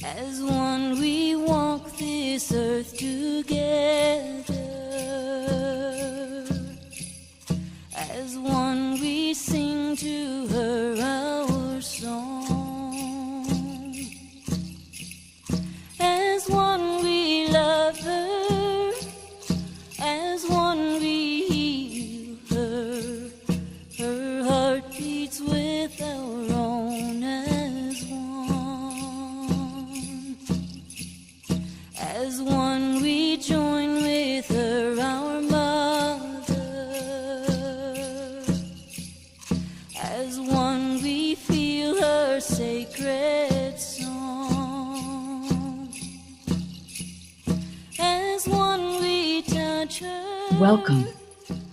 As one we walk this earth together. As one we sing to her our song. As one we love her. As one we heal her. Her heart beats with our own as one. As one we join with her, our mother. As one we feel her sacred song. As one we touch her. Welcome.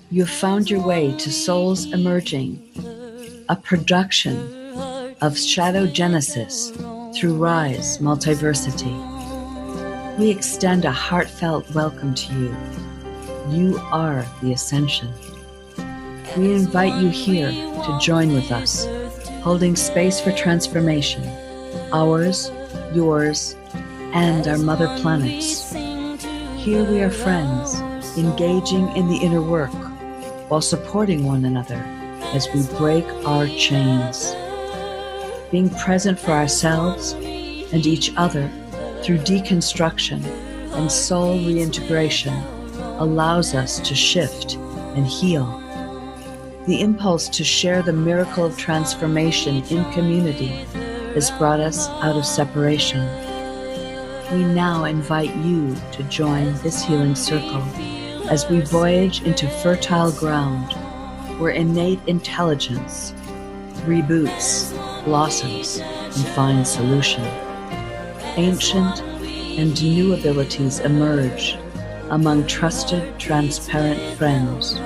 You have found your way to Souls Emerging, a production of Shadow Genesis through Rise Multiversity. We extend a heartfelt welcome to you. You are the Ascension. We invite you here to join with us, holding space for transformation, ours, yours, and our mother planets. Here we are friends, engaging in the inner work while supporting one another as we break our chains. Being present for ourselves and each other through deconstruction and soul reintegration allows us to shift and heal. The impulse to share the miracle of transformation in community has brought us out of separation. We now invite you to join this healing circle as we voyage into fertile ground where innate intelligence reboots, blossoms, and finds solution. Ancient and new abilities emerge among trusted, transparent friends.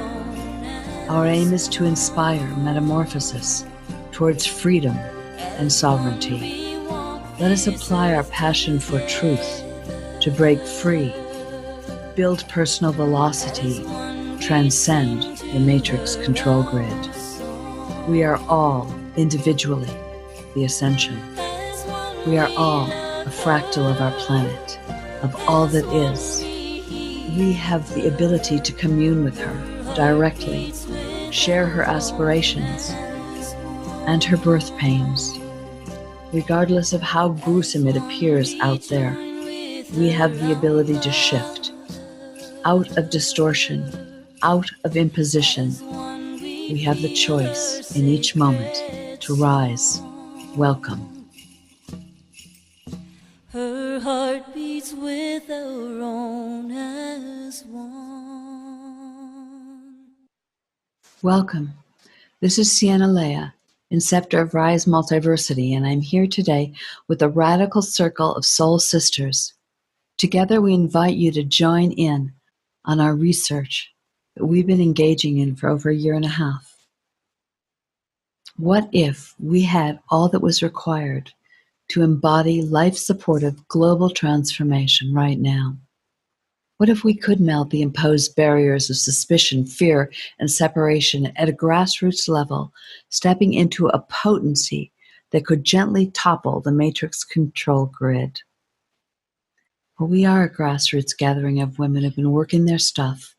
Our aim is to inspire metamorphosis towards freedom and sovereignty. Let us apply our passion for truth to break free, build personal velocity, transcend the matrix control grid. We are all individually the Ascension. We are all a fractal of our planet, of all that is. We have the ability to commune with her directly, share her aspirations and her birth pains. Regardless of how gruesome it appears out there, we have the ability to shift out of distortion, out of imposition. We have the choice in each moment to rise. Welcome. Her heart beats with our own as one. Welcome. This is Sienna Lea, Inceptor of Rise Multiversity, and I'm here today with a radical circle of soul sisters. Together we invite you to join in on our research that we've been engaging in for over a year and a half. What if we had all that was required to embody life-supportive global transformation right now? What if we could melt the imposed barriers of suspicion, fear, and separation at a grassroots level, stepping into a potency that could gently topple the matrix control grid? Well, we are a grassroots gathering of women who have been working their stuff,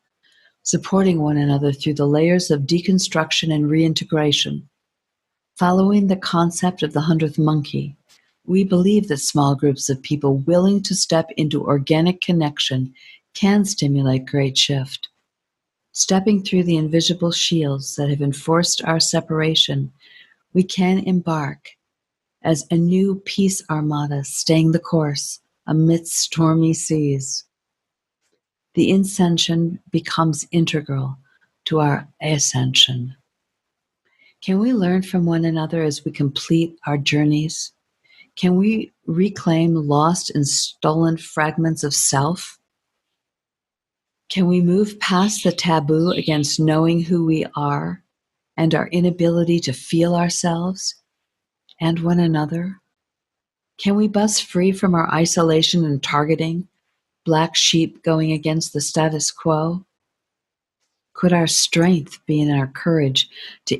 supporting one another through the layers of deconstruction and reintegration. Following the concept of the 100th monkey, we believe that small groups of people willing to step into organic connection can stimulate great shift. Stepping through the invisible shields that have enforced our separation, we can embark as a new peace armada staying the course amidst stormy seas. The ascension becomes integral to our ascension. Can we learn from one another as we complete our journeys? Can we reclaim lost and stolen fragments of self? Can we move past the taboo against knowing who we are and our inability to feel ourselves and one another? Can we bust free from our isolation and targeting, black sheep going against the status quo? Could our strength be in our courage to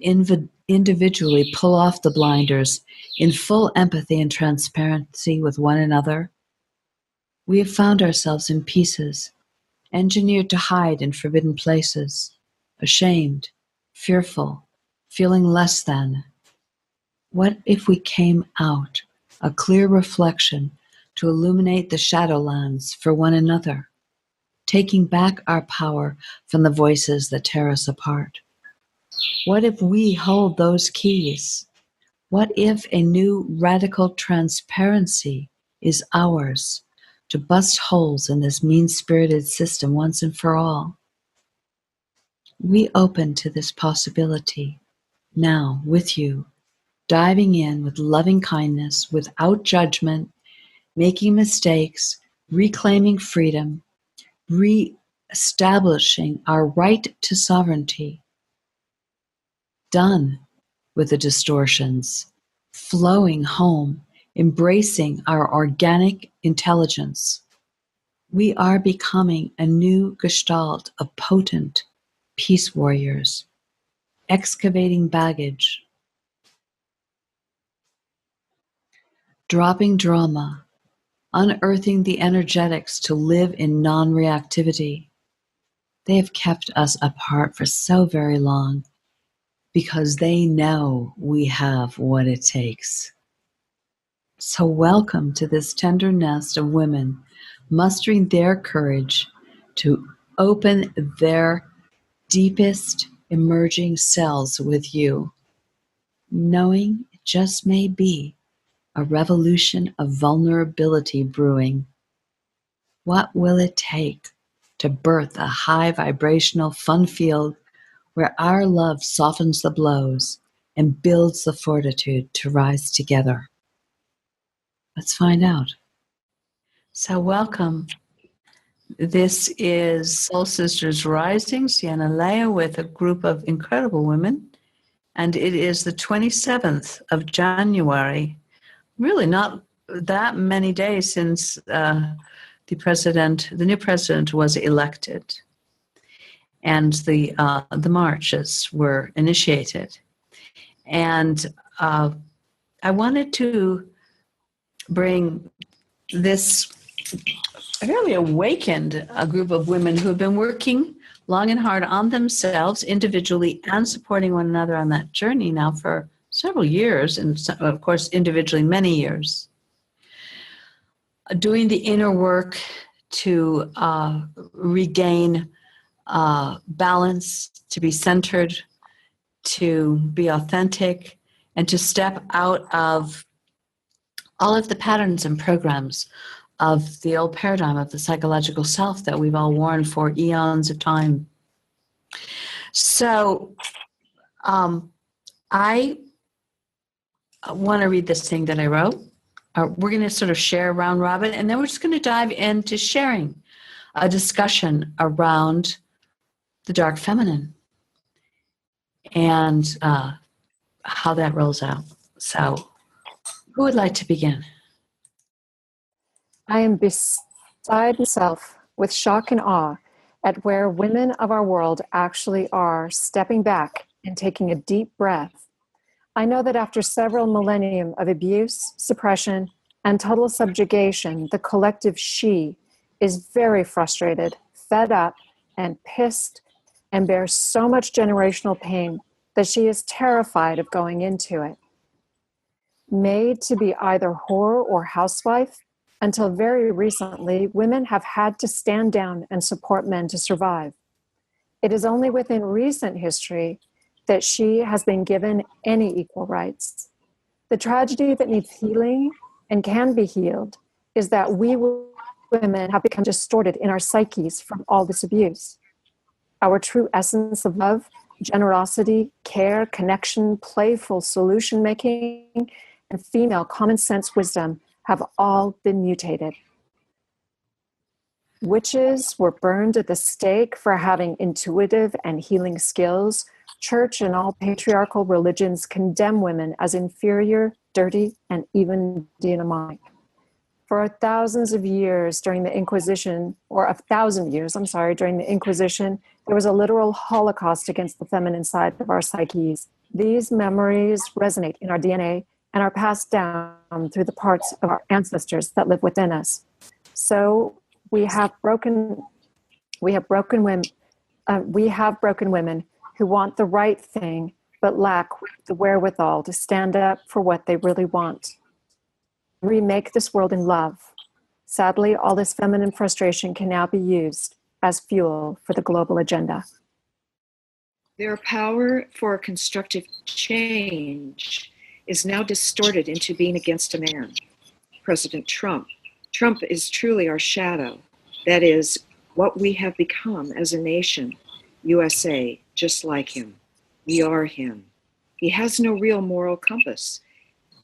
individually pull off the blinders in full empathy and transparency with one another, we have found ourselves in pieces, engineered to hide in forbidden places, ashamed, fearful, feeling less than. What if we came out, a clear reflection to illuminate the shadowlands for one another, taking back our power from the voices that tear us apart? What if we hold those keys? What if a new radical transparency is ours to bust holes in this mean-spirited system once and for all? We open to this possibility now with you, diving in with loving kindness, without judgment, making mistakes, reclaiming freedom, re-establishing our right to sovereignty. Done with the distortions, flowing home, embracing our organic intelligence. We are becoming a new gestalt of potent peace warriors, excavating baggage, dropping drama, unearthing the energetics to live in non-reactivity. They have kept us apart for so very long because they know we have what it takes. So welcome to this tender nest of women mustering their courage to open their deepest emerging selves with you, knowing it just may be a revolution of vulnerability brewing. What will it take to birth a high vibrational fun field where our love softens the blows and builds the fortitude to rise together? Let's find out. So welcome. This is Soul Sisters Rising, Sienna Lea, with a group of incredible women. And it is the 27th of January. Really not that many days since the new president was elected. And the marches were initiated. And I wanted to bring this really awakened a group of women who have been working long and hard on themselves individually and supporting one another on that journey now for several years, and of course individually many years, doing the inner work to regain balance, to be centered, to be authentic, and to step out of all of the patterns and programs of the old paradigm of the psychological self that we've all worn for eons of time. So I want to read this thing that I wrote. We're going to sort of share round robin, and then we're just going to dive into sharing a discussion around the dark feminine and how that rolls out. So who would like to begin? I am beside myself with shock and awe at where women of our world actually are, stepping back and taking a deep breath. I know that after several millennium of abuse, suppression, and total subjugation, the collective she is very frustrated, fed up, and pissed, and bears so much generational pain that she is terrified of going into it. Made to be either whore or housewife, until very recently, women have had to stand down and support men to survive. It is only within recent history that she has been given any equal rights. The tragedy that needs healing and can be healed is that we women have become distorted in our psyches from all this abuse. Our true essence of love, generosity, care, connection, playful solution making, and female common sense wisdom have all been mutated. Witches were burned at the stake for having intuitive and healing skills. Church and all patriarchal religions condemn women as inferior, dirty, and even demonic. For thousands of years during the Inquisition, or 1,000 years, during the Inquisition, there was a literal holocaust against the feminine side of our psyches. These memories resonate in our DNA and are passed down through the parts of our ancestors that live within us. So we have broken women who want the right thing but lack the wherewithal to stand up for what they really want. Remake this world in love. Sadly, all this feminine frustration can now be used as fuel for the global agenda. Their power for constructive change is now distorted into being against a man, President Trump. Trump is truly our shadow. That is what we have become as a nation, USA, just like him. We are him. He has no real moral compass.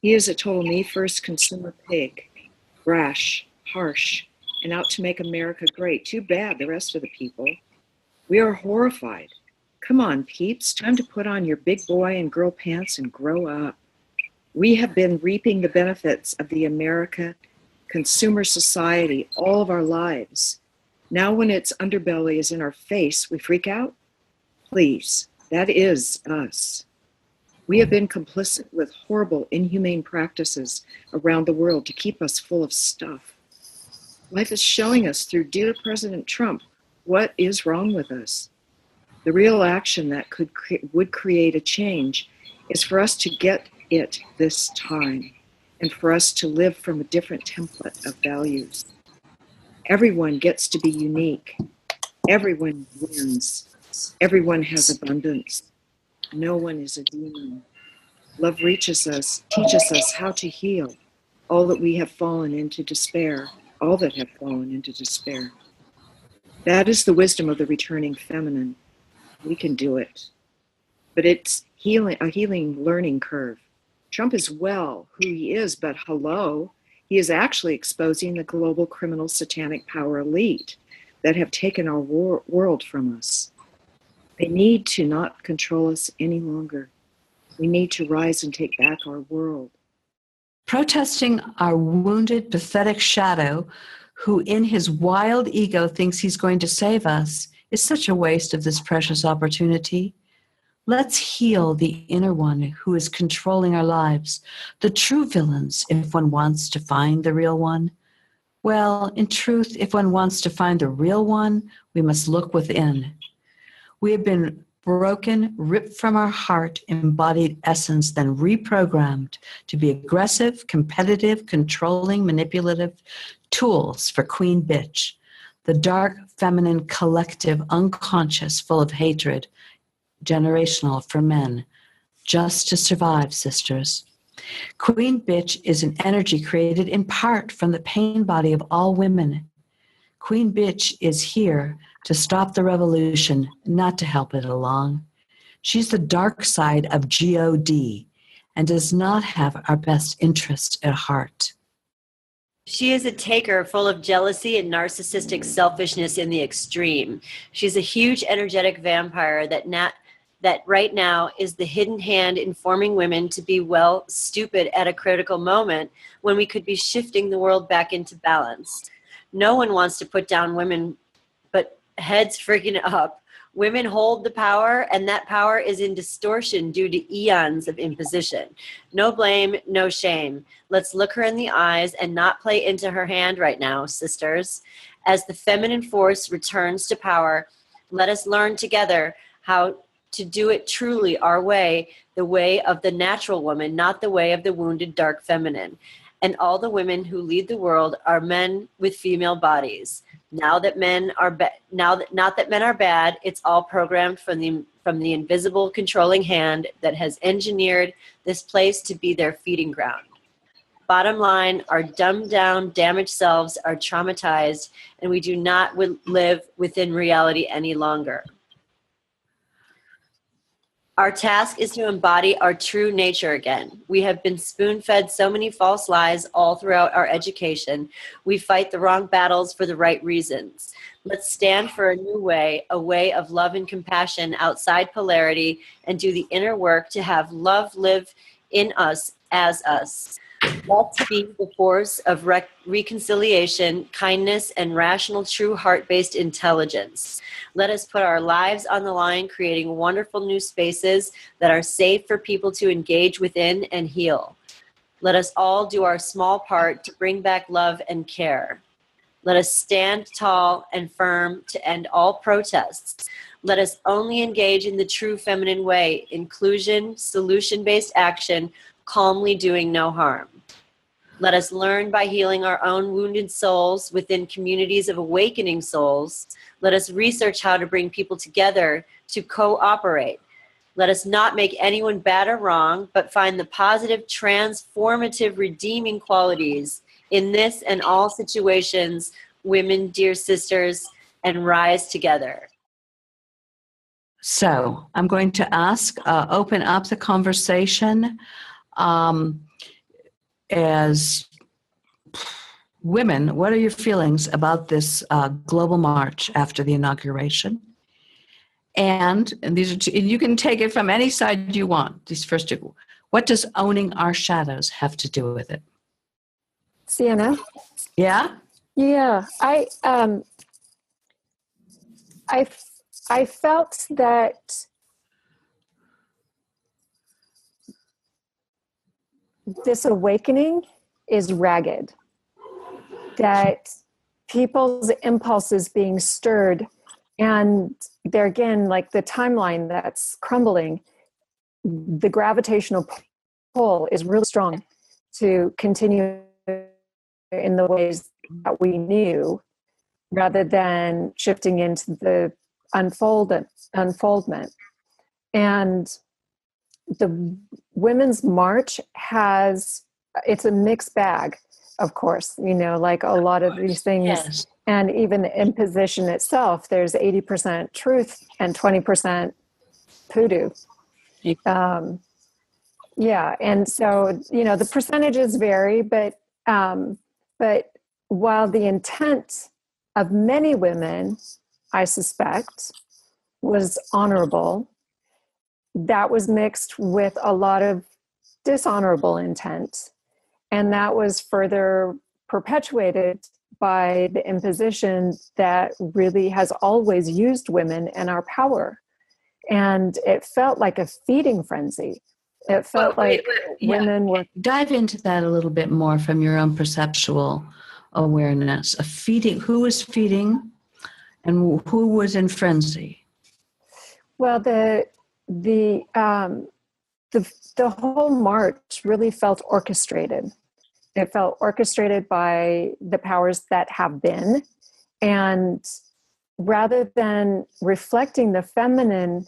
He is a total me-first consumer pig, brash, harsh, and out to make America great. Too bad the rest of the people. We are horrified. Come on, peeps, time to put on your big boy and girl pants and grow up. We have been reaping the benefits of the America consumer society all of our lives. Now when its underbelly is in our face, we freak out? Please, that is us. We have been complicit with horrible, inhumane practices around the world to keep us full of stuff. Life is showing us through dear President Trump what is wrong with us. The real action that would create a change is for us to get it this time and for us to live from a different template of values. Everyone gets to be unique. Everyone wins. Everyone has abundance. No one is a demon. Love reaches us, teaches us how to heal all that we have fallen into despair, all that have fallen into despair. That is the wisdom of the returning feminine. We can do it. But it's a healing learning curve. Trump is well who he is, but hello, he is actually exposing the global criminal satanic power elite that have taken our world from us. They need to not control us any longer. We need to rise and take back our world. Protesting our wounded, pathetic shadow, who in his wild ego thinks he's going to save us, is such a waste of this precious opportunity. Let's heal the inner one who is controlling our lives, the true villains, if one wants to find the real one. Well, in truth, if one wants to find the real one, we must look within. We have been broken, ripped from our heart, embodied essence, then reprogrammed to be aggressive, competitive, controlling, manipulative tools for Queen Bitch, the dark, feminine, collective, unconscious, full of hatred, generational for men, just to survive, sisters. Queen Bitch is an energy created in part from the pain body of all women. Queen Bitch is here to stop the revolution, not to help it along. She's the dark side of God and does not have our best interest at heart. She is a taker full of jealousy and narcissistic selfishness in the extreme. She's a huge energetic vampire that right now is the hidden hand informing women to be, well, stupid at a critical moment when we could be shifting the world back into balance. No one wants to put down women, but heads freaking up. Women hold the power, and that power is in distortion due to eons of imposition. No blame, no shame. Let's look her in the eyes and not play into her hand right now, sisters. As the feminine force returns to power, let us learn together how to do it truly our way, the way of the natural woman, not the way of the wounded dark feminine. And all the women who lead the world are men with female bodies. Now that men are not that men are bad, it's all programmed from the invisible controlling hand that has engineered this place to be their feeding ground. Bottom line, our dumbed down, damaged selves are traumatized, and we do not live within reality any longer. Our task is to embody our true nature again. We have been spoon-fed so many false lies all throughout our education. We fight the wrong battles for the right reasons. Let's stand for a new way, a way of love and compassion outside polarity, and do the inner work to have love live in us as us. Let's be the force of reconciliation, kindness, and rational, true heart-based intelligence. Let us put our lives on the line, creating wonderful new spaces that are safe for people to engage within and heal. Let us all do our small part to bring back love and care. Let us stand tall and firm to end all protests. Let us only engage in the true feminine way, inclusion, solution-based action, calmly doing no harm. Let us learn by healing our own wounded souls within communities of awakening souls. Let us research how to bring people together to cooperate. Let us not make anyone bad or wrong, but find the positive, transformative, redeeming qualities in this and all situations, women, dear sisters, and rise together. So I'm going to open up the conversation. As women, what are your feelings about this global march after the inauguration? And these are two, you can take it from any side you want. These first two. What does owning our shadows have to do with it? Sienna? Yeah? Yeah. I felt that this awakening is ragged, that people's impulses being stirred, and they're again like the timeline that's crumbling. The gravitational pull is really strong to continue in the ways that we knew, rather than shifting into the unfoldment. And the Women's March it's a mixed bag, of course, like a lot of these things. Yes. And even the imposition itself, there's 80% truth and 20% hoodoo. Yeah. And so, the percentages vary, but while the intent of many women, I suspect, was honorable, that was mixed with a lot of dishonorable intent. And that was further perpetuated by the imposition that really has always used women and our power. And it felt like a feeding frenzy. It felt women were... Dive into that a little bit more from your own perceptual awareness. Who was feeding and who was in frenzy? Well, the whole march really felt orchestrated. It felt orchestrated by the powers that have been. And rather than reflecting the feminine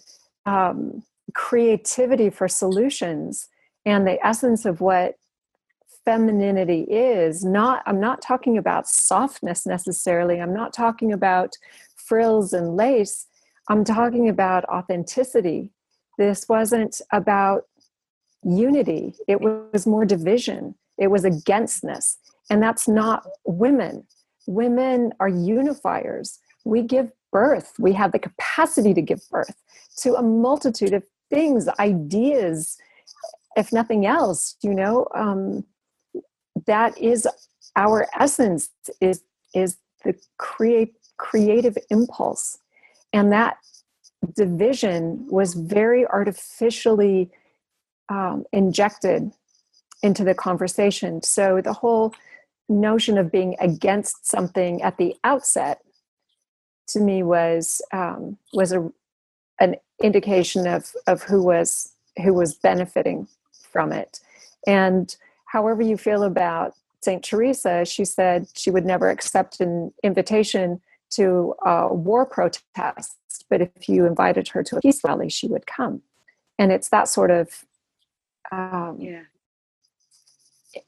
creativity for solutions and the essence of what femininity is, I'm not talking about softness necessarily. I'm not talking about frills and lace. I'm talking about authenticity. This wasn't about unity. It was more division. It was againstness. And that's not women. Women are unifiers. We give birth. We have the capacity to give birth to a multitude of things, ideas, if nothing else, that is our essence, is the creative impulse. And that division was very artificially injected into the conversation. So the whole notion of being against something at the outset, to me, was an indication of who was benefiting from it. And however you feel about St. Teresa, she said she would never accept an invitation to a war protest, but if you invited her to a peace rally, she would come. And it's that sort of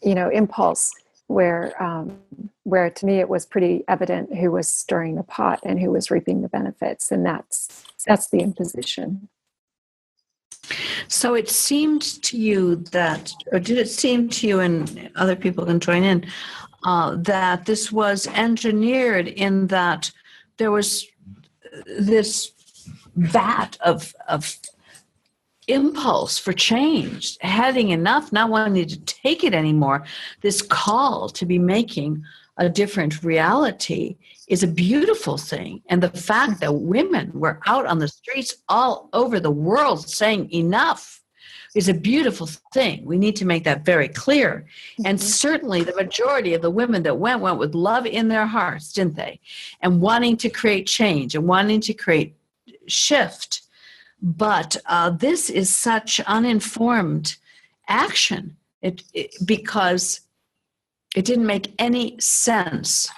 impulse where to me it was pretty evident who was stirring the pot and who was reaping the benefits, and that's the imposition. So it seemed to you that, or did it seem to you, and other people can join in, that this was engineered in that there was this vat of impulse for change, having enough, not wanting to take it anymore, this call to be making a different reality is a beautiful thing. And the fact that women were out on the streets all over the world saying enough is a beautiful thing. We need to make that very clear. And certainly the majority of the women that went with love in their hearts, didn't they? And wanting to create change and wanting to create shift. But this is such uninformed action because it didn't make any sense,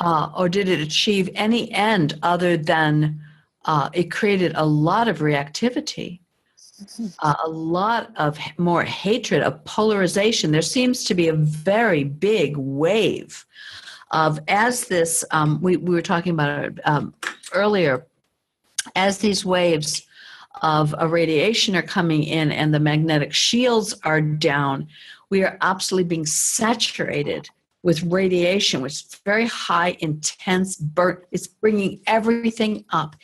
or did it achieve any end other than it created a lot of reactivity, a lot of more hatred, of polarization. There seems to be a very big wave of, as this, we were talking about it earlier, as these waves of irradiation are coming in and the magnetic shields are down, we are absolutely being saturated with radiation, which is very high, intense, burnt. It's bringing everything up.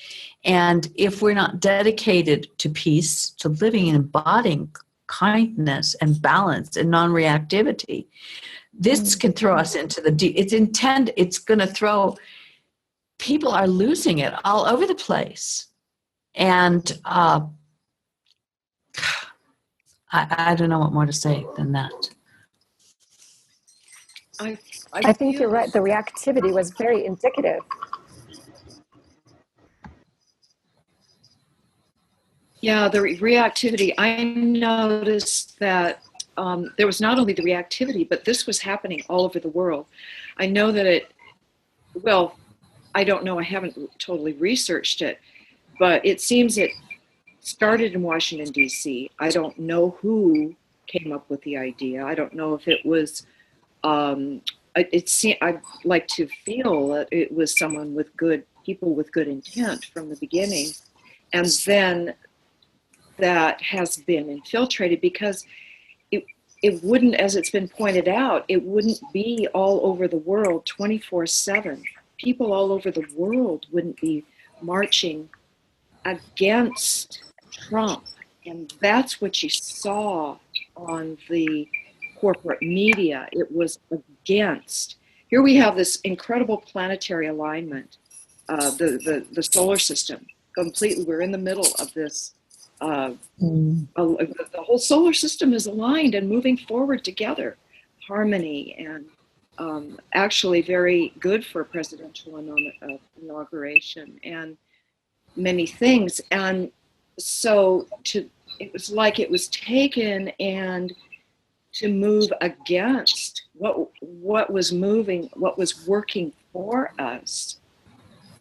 And if we're not dedicated to peace, to living and embodying kindness and balance and non-reactivity, this can throw us into the deep. It's going to throw, people are losing it all over the place. And I don't know what more to say than that. I think you're right. The reactivity was very indicative. Yeah, the reactivity. I noticed that there was not only the reactivity, but this was happening all over the world. I know that I don't know, I haven't totally researched it, but it seems it started in Washington, D.C. I don't know who came up with the idea. I don't know if it was, I'd like to feel that it was someone with people with good intent from the beginning. And then that has been infiltrated, because it wouldn't, as it's been pointed out, it wouldn't be all over the world 24/7. People all over the world wouldn't be marching against Trump. And that's what you saw on the corporate media. It was against. Here we have this incredible planetary alignment, the solar system. Completely, we're in the middle of this. The whole solar system is aligned and moving forward together. Harmony, and actually very good for a presidential inauguration and many things. And so it was like it was taken and to move against what was moving, what was working for us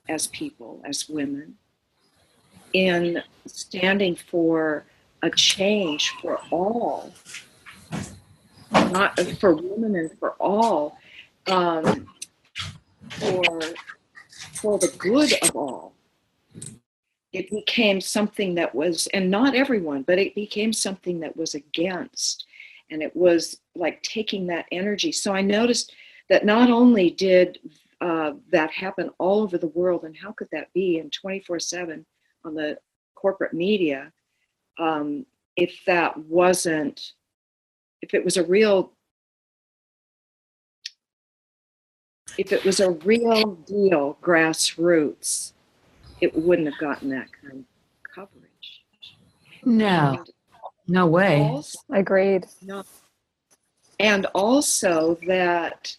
as people, as women, in standing for a change for all, not for women and for all, for the good of all. It became something that was, and not everyone, but it became something that was against. And it was like taking that energy. So I noticed that not only did that happen all over the world, and how could that be in 24/7 on the corporate media, if it was a real deal grassroots, it wouldn't have gotten that kind of coverage. No way. Also, Agreed. no. And also that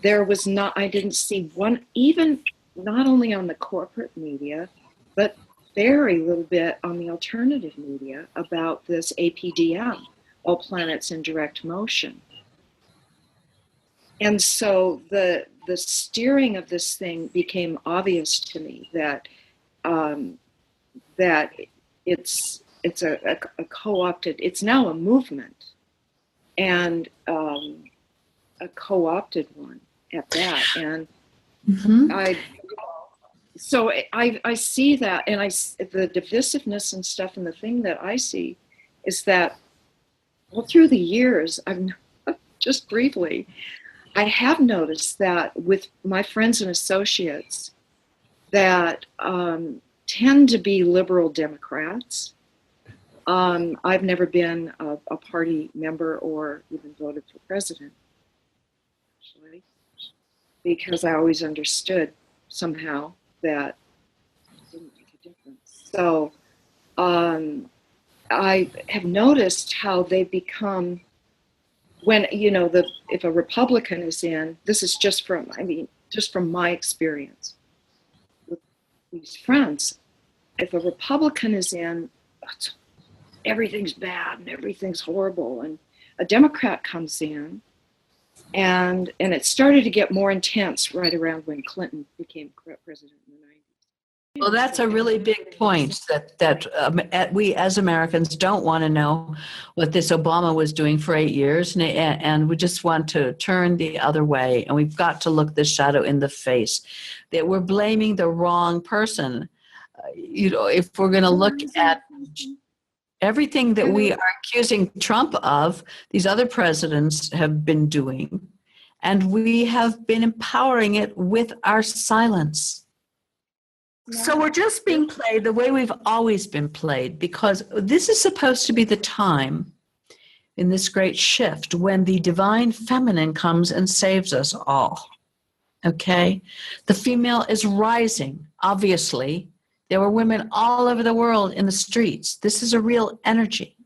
there was I didn't see one, even not only on the corporate media, but very little bit on the alternative media about this APDM, all planets in direct motion. And so the steering of this thing became obvious to me, that it's a co-opted, it's now a movement, and a co-opted one at that. And so I see that, and the divisiveness and stuff, and the thing that I see is that, well, through the years, just briefly, I have noticed that with my friends and associates that tend to be liberal Democrats, I've never been a party member or even voted for president, actually, because I always understood somehow that it didn't make a difference. So I have noticed how they become, when, if a Republican is in, this is just from my experience with these friends, if a Republican is in, everything's bad and everything's horrible, and a Democrat comes in, and it started to get more intense right around when Clinton became president in the 90s. Well, that's a really big point that we as Americans don't want to know what this Obama was doing for 8 years, and we just want to turn the other way, and we've got to look the shadow in the face, that we're blaming the wrong person. If we're going to look at everything that we are accusing Trump of, these other presidents have been doing, and we have been empowering it with our silence. Yeah. So we're just being played the way we've always been played, because this is supposed to be the time in this great shift when the divine feminine comes and saves us all. Okay? The female is rising, obviously. There were women all over the world in the streets. This is a real energy.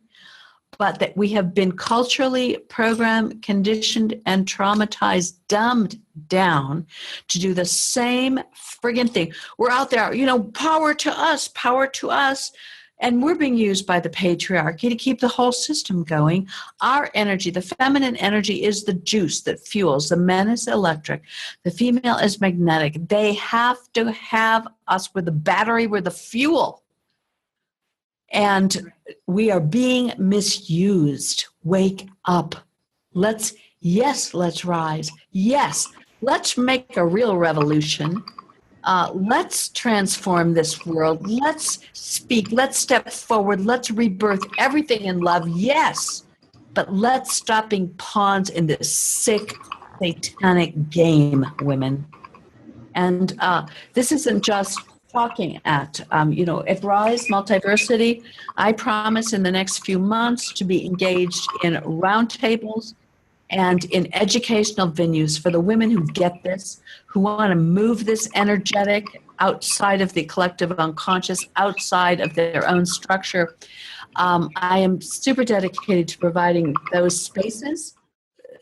But that we have been culturally programmed, conditioned, and traumatized, dumbed down to do the same friggin' thing. We're out there, power to us. And we're being used by the patriarchy to keep the whole system going. Our energy, the feminine energy, is the juice that fuels. The man is electric. The female is magnetic. They have to have us. We're the battery. We're the fuel. And we are being misused. Wake up. Let's rise. Yes, let's make a real revolution. Let's transform this world. Let's speak. Let's step forward. Let's rebirth everything in love. Yes, but let's stop being pawns in this sick, satanic game, women. And this isn't just talking at, at Rise Multiversity, I promise in the next few months to be engaged in roundtables and in educational venues for the women who get this, who want to move this energetic outside of the collective unconscious, outside of their own structure. I am super dedicated to providing those spaces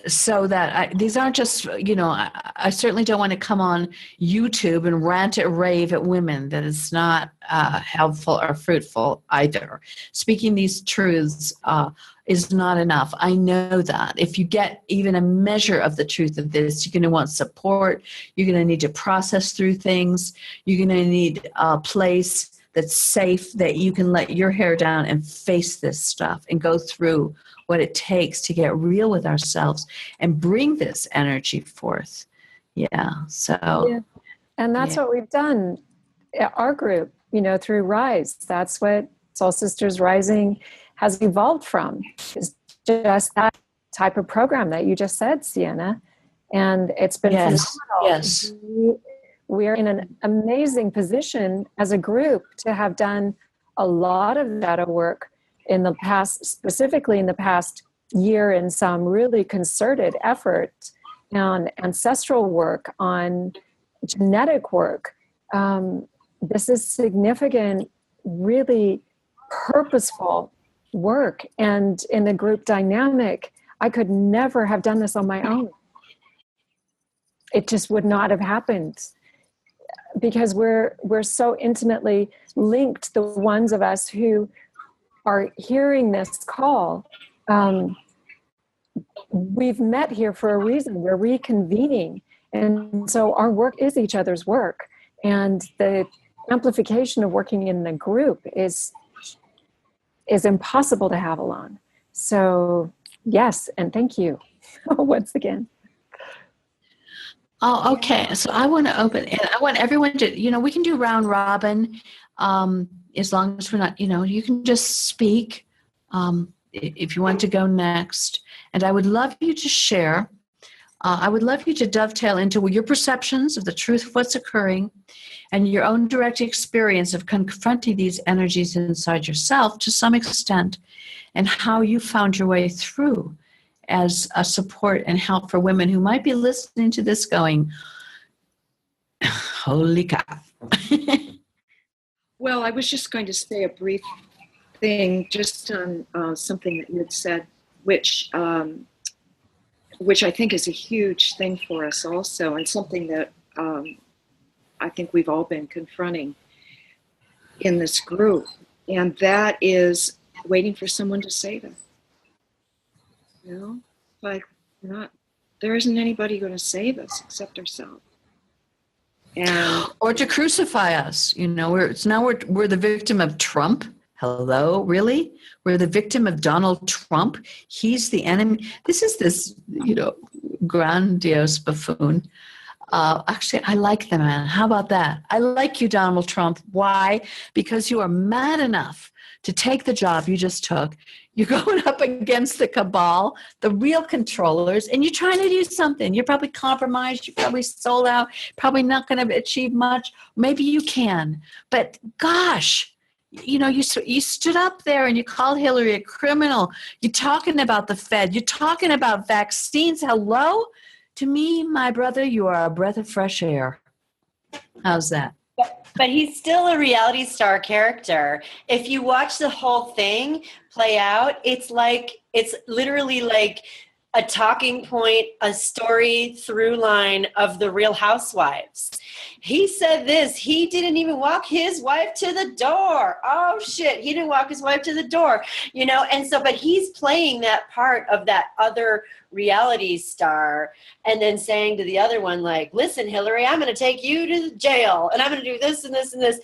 so that these aren't just, I certainly don't want to come on YouTube and rant and rave at women. That is not helpful or fruitful either. Speaking these truths is not enough. I know that. If you get even a measure of the truth of this, you're going to want support. You're going to need to process through things. You're going to need a place that's safe, that you can let your hair down and face this stuff and go through what it takes to get real with ourselves and bring this energy forth. Yeah. So. Yeah. And that's what we've done. Our group, through Rise, that's what Soul Sisters Rising has evolved from, is just that type of program that you just said, Sienna. And it's been phenomenal. Yes. We're in an amazing position as a group to have done a lot of shadow work in the past, specifically in the past year, in some really concerted effort on ancestral work, on genetic work. This is significant, really purposeful work. And in the group dynamic, I could never have done this on my own. It just would not have happened, because we're so intimately linked, the ones of us who are hearing this call. We've met here for a reason. We're reconvening. And so our work is each other's work. And the amplification of working in the group is impossible to have alone. So yes, and thank you once again. Oh, okay. So I want to open, and I want everyone to, we can do round robin, as long as we're not, you can just speak if you want to go next. And I would love you to share I would love you to dovetail into your perceptions of the truth of what's occurring and your own direct experience of confronting these energies inside yourself to some extent, and how you found your way through as a support and help for women who might be listening to this going, holy cow. Well, I was just going to say a brief thing just on something that you had said, which I think is a huge thing for us also, and something that I think we've all been confronting in this group, and that is waiting for someone to save us. You know, like there isn't anybody going to save us except ourselves. And or to crucify us, you know, we're the victim of Trump. Hello, really? We're the victim of Donald Trump. He's the enemy. This is this, grandiose buffoon. Actually, I like the man. How about that? I like you, Donald Trump. Why? Because you are mad enough to take the job you just took. You're going up against the cabal, the real controllers, and you're trying to do something. You're probably compromised. You're probably sold out. Probably not going to achieve much. Maybe you can. But gosh, you stood up there and you called Hillary a criminal. You're talking about the Fed. You're talking about vaccines. Hello? To me, my brother, you are a breath of fresh air. How's that? But he's still a reality star character. If you watch the whole thing play out, it's literally like a talking point, a story through line of the Real Housewives. He said this, he didn't even walk his wife to the door. Oh shit, he didn't walk his wife to the door, and so, but he's playing that part of that other reality star and then saying to the other one, like, listen, Hillary, I'm going to take you to jail and I'm going to do this and this and this.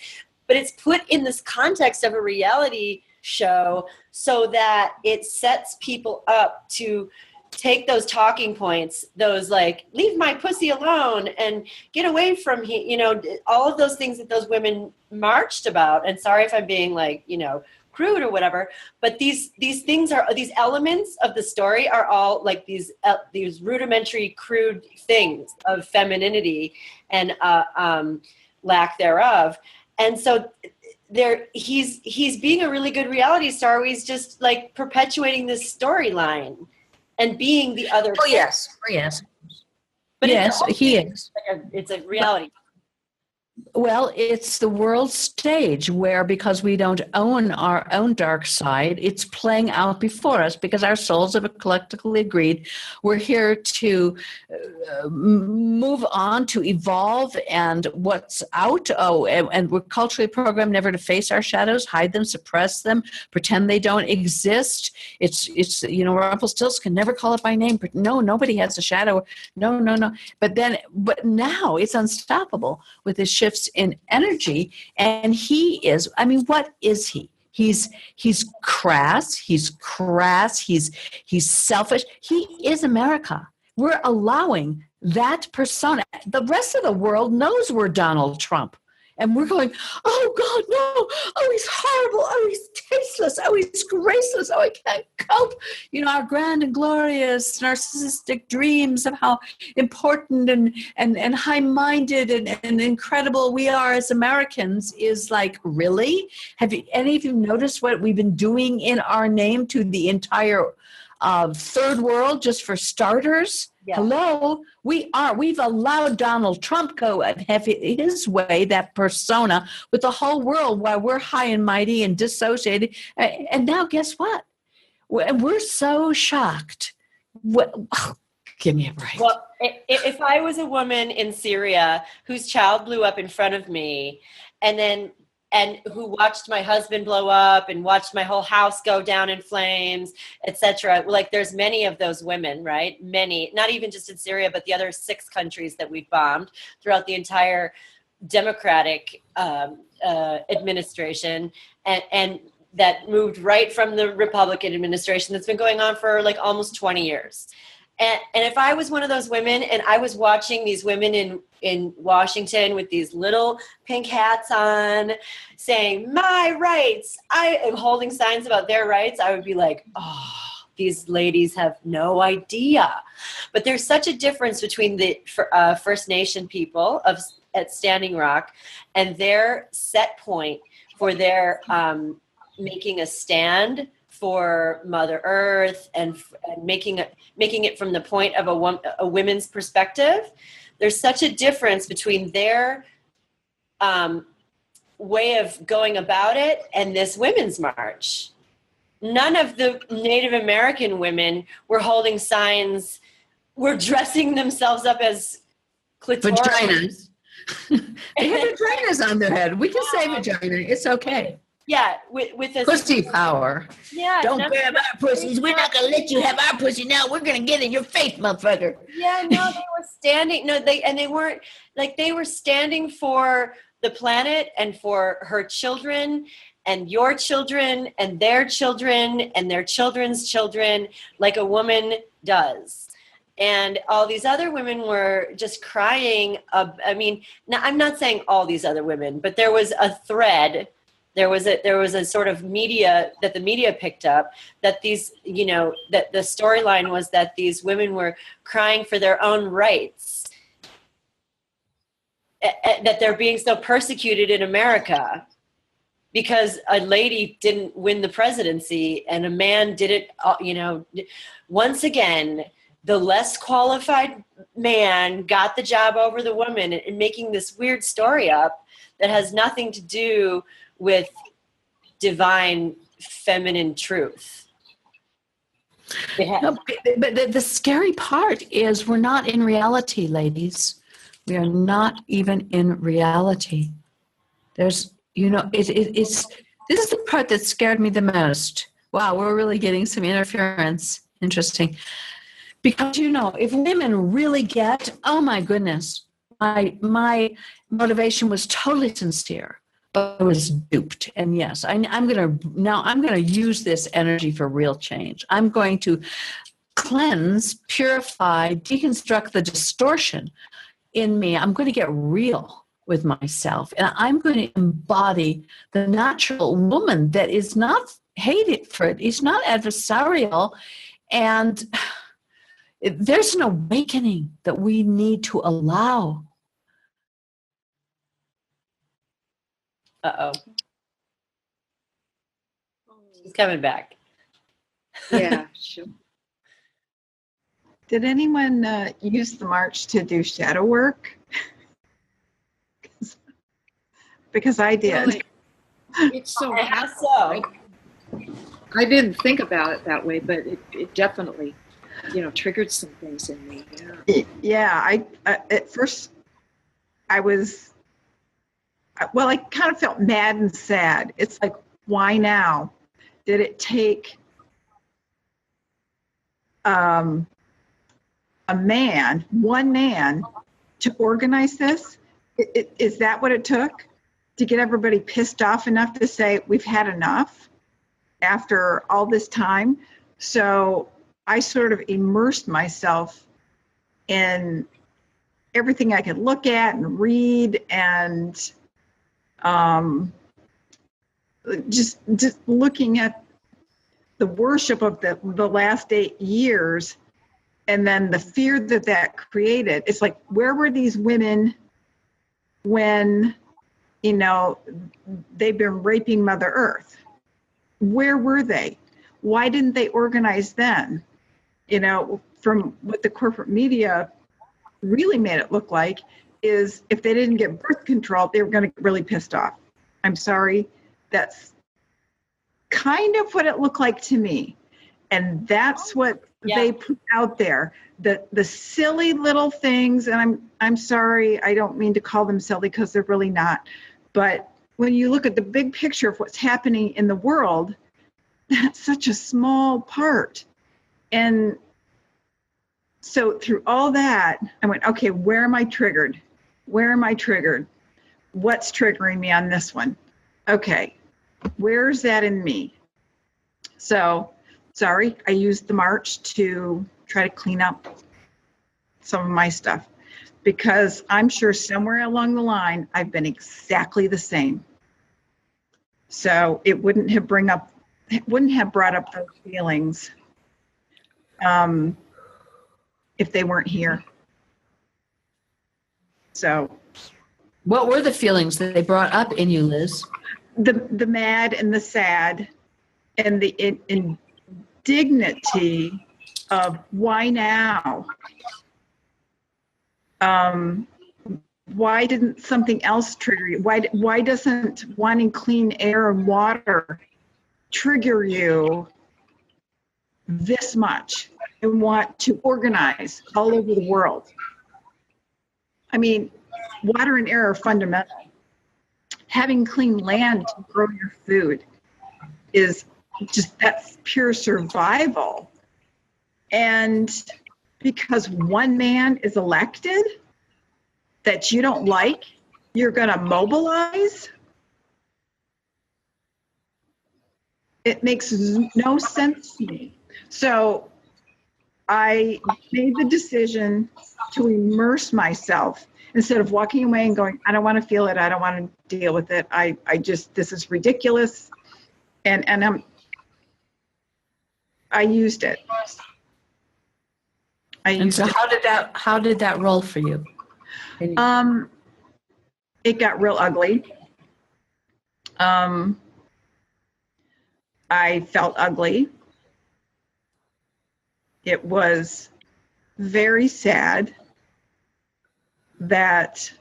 But it's put in this context of a reality show so that it sets people up to take those talking points, those like, leave my pussy alone and get away from all of those things that those women marched about. And sorry if I'm being like, crude or whatever, but these things are, these elements of the story are all like these rudimentary, crude things of femininity and lack thereof. And so he's being a really good reality star where he's just like perpetuating this storyline and being the other. Oh, yes. Oh, yes. But yes, he is. It's a reality. Well, it's the world stage where, because we don't own our own dark side, it's playing out before us because our souls have collectively agreed we're here to move on, to evolve, and what's out. And we're culturally programmed never to face our shadows, hide them, suppress them, pretend they don't exist. It's Rumpelstiltskin, never call it by name. No, nobody has a shadow. No. But now it's unstoppable with this shifts in energy, and he is, what is he? He's crass, he's selfish. He is America. We're allowing that persona. The rest of the world knows we're Donald Trump. And we're going, oh, God, no. Oh, he's horrible. Oh, he's tasteless. Oh, he's graceless. Oh, I can't cope. Our grand and glorious narcissistic dreams of how important and high-minded and incredible we are as Americans is like, really? Have any of you noticed what we've been doing in our name to the entire third world, just for starters? Yeah. Hello, we've allowed Donald Trump go and have his way, that persona, with the whole world while we're high and mighty and dissociated. And now guess what? We're so shocked. Give me a break. Well, if I was a woman in Syria whose child blew up in front of me and who watched my husband blow up and watched my whole house go down in flames, etc. Like there's many of those women, right? Many, not even just in Syria, but the other 6 countries that we've bombed throughout the entire Democratic administration and that moved right from the Republican administration that's been going on for like almost 20 years. And if I was one of those women and I was watching these women in Washington with these little pink hats on saying, my rights, I am holding signs about their rights, I would be like, oh, these ladies have no idea. But there's such a difference between the First Nation people at Standing Rock and their set point for their making a stand for Mother Earth and making it from the point of a women's perspective. There's such a difference between their way of going about it and this women's march. None of the Native American women were holding signs, were dressing themselves up as clitoris. Vaginas. They have vaginas on their head. We can say vagina. It's okay. Yeah, with a Pussy power. Yeah. Don't grab our pussies. We're not going to let you have our pussy now. We're going to get in your face, motherfucker. Yeah, no, they were standing. No, they weren't, like, they were standing for the planet and for her children and your children and their children's children, like a woman does. And all these other women were just crying. I mean, I'm not saying all these other women, but there was a thread. There was a sort of media that the media picked up that these, you know, that the storyline was that these women were crying for their own rights, that they're being so persecuted in America because a lady didn't win the presidency and a man did it, you know. Once again, the less qualified man got the job over the woman, and making this weird story up that has nothing to do with divine feminine truth. No, but the scary part is we're not in reality, ladies. We are not even in reality. There's, you know, it's this is the part that scared me the most. Wow, we're really getting some interference. Interesting. Because, you know, if women really get, oh my goodness, my motivation was totally sincere, but I was duped. And yes, I'm going to use this energy for real change. I'm going to cleanse, purify, deconstruct the distortion in me. I'm going to get real with myself, and I'm going to embody the natural woman that is not hated for it. It's not adversarial, and there's an awakening that we need to allow. Uh-oh. She's coming back. Yeah, sure. Did anyone use the march to do shadow work? Because I did. Well, it's so How so? I didn't think about it that way, but it definitely, you know, triggered some things in me. Yeah. Yeah, I at first I was, well, I kind of felt mad and sad. It's like, why now? Did it take a man, one man, to organize this? Is that what it took to get everybody pissed off enough to say we've had enough after all this time? So I sort of immersed myself in everything I could look at and read, and just looking at the worship of the last 8 years, and then the fear that created. It's like, where were these women when, you know, they've been raping Mother Earth? Where were they? Why didn't they organize then? You know, from what the corporate media really made it look like is if they didn't get birth control, they were going to get really pissed off. I'm sorry, that's kind of what it looked like to me. And that's what they put out there. The silly little things, and I'm sorry, I don't mean to call them silly because they're really not. But when you look at the big picture of what's happening in the world, that's such a small part. And so through all that, I went, okay, where am I triggered? Where am I triggered? What's triggering me on this one? Okay, where's that in me? So, sorry, I used the march to try to clean up some of my stuff, because I'm sure somewhere along the line, I've been exactly the same. So it wouldn't have brought up those feelings if they weren't here. So, what were the feelings that they brought up in you, Liz? the mad and the sad, and the indignity of why now? Why didn't something else trigger you? Why doesn't wanting clean air and water trigger you this much and want to organize all over the world? I mean, water and air are fundamental. Having clean land to grow your food is just, that's pure survival. And because one man is elected that you don't like, you're going to mobilize? It makes no sense to me. So I made the decision to immerse myself instead of walking away and going, I don't want to feel it. I don't want to deal with it. I just, this is ridiculous. And I used it. And so how did that roll for you? It got real ugly. I felt ugly. It was very sad that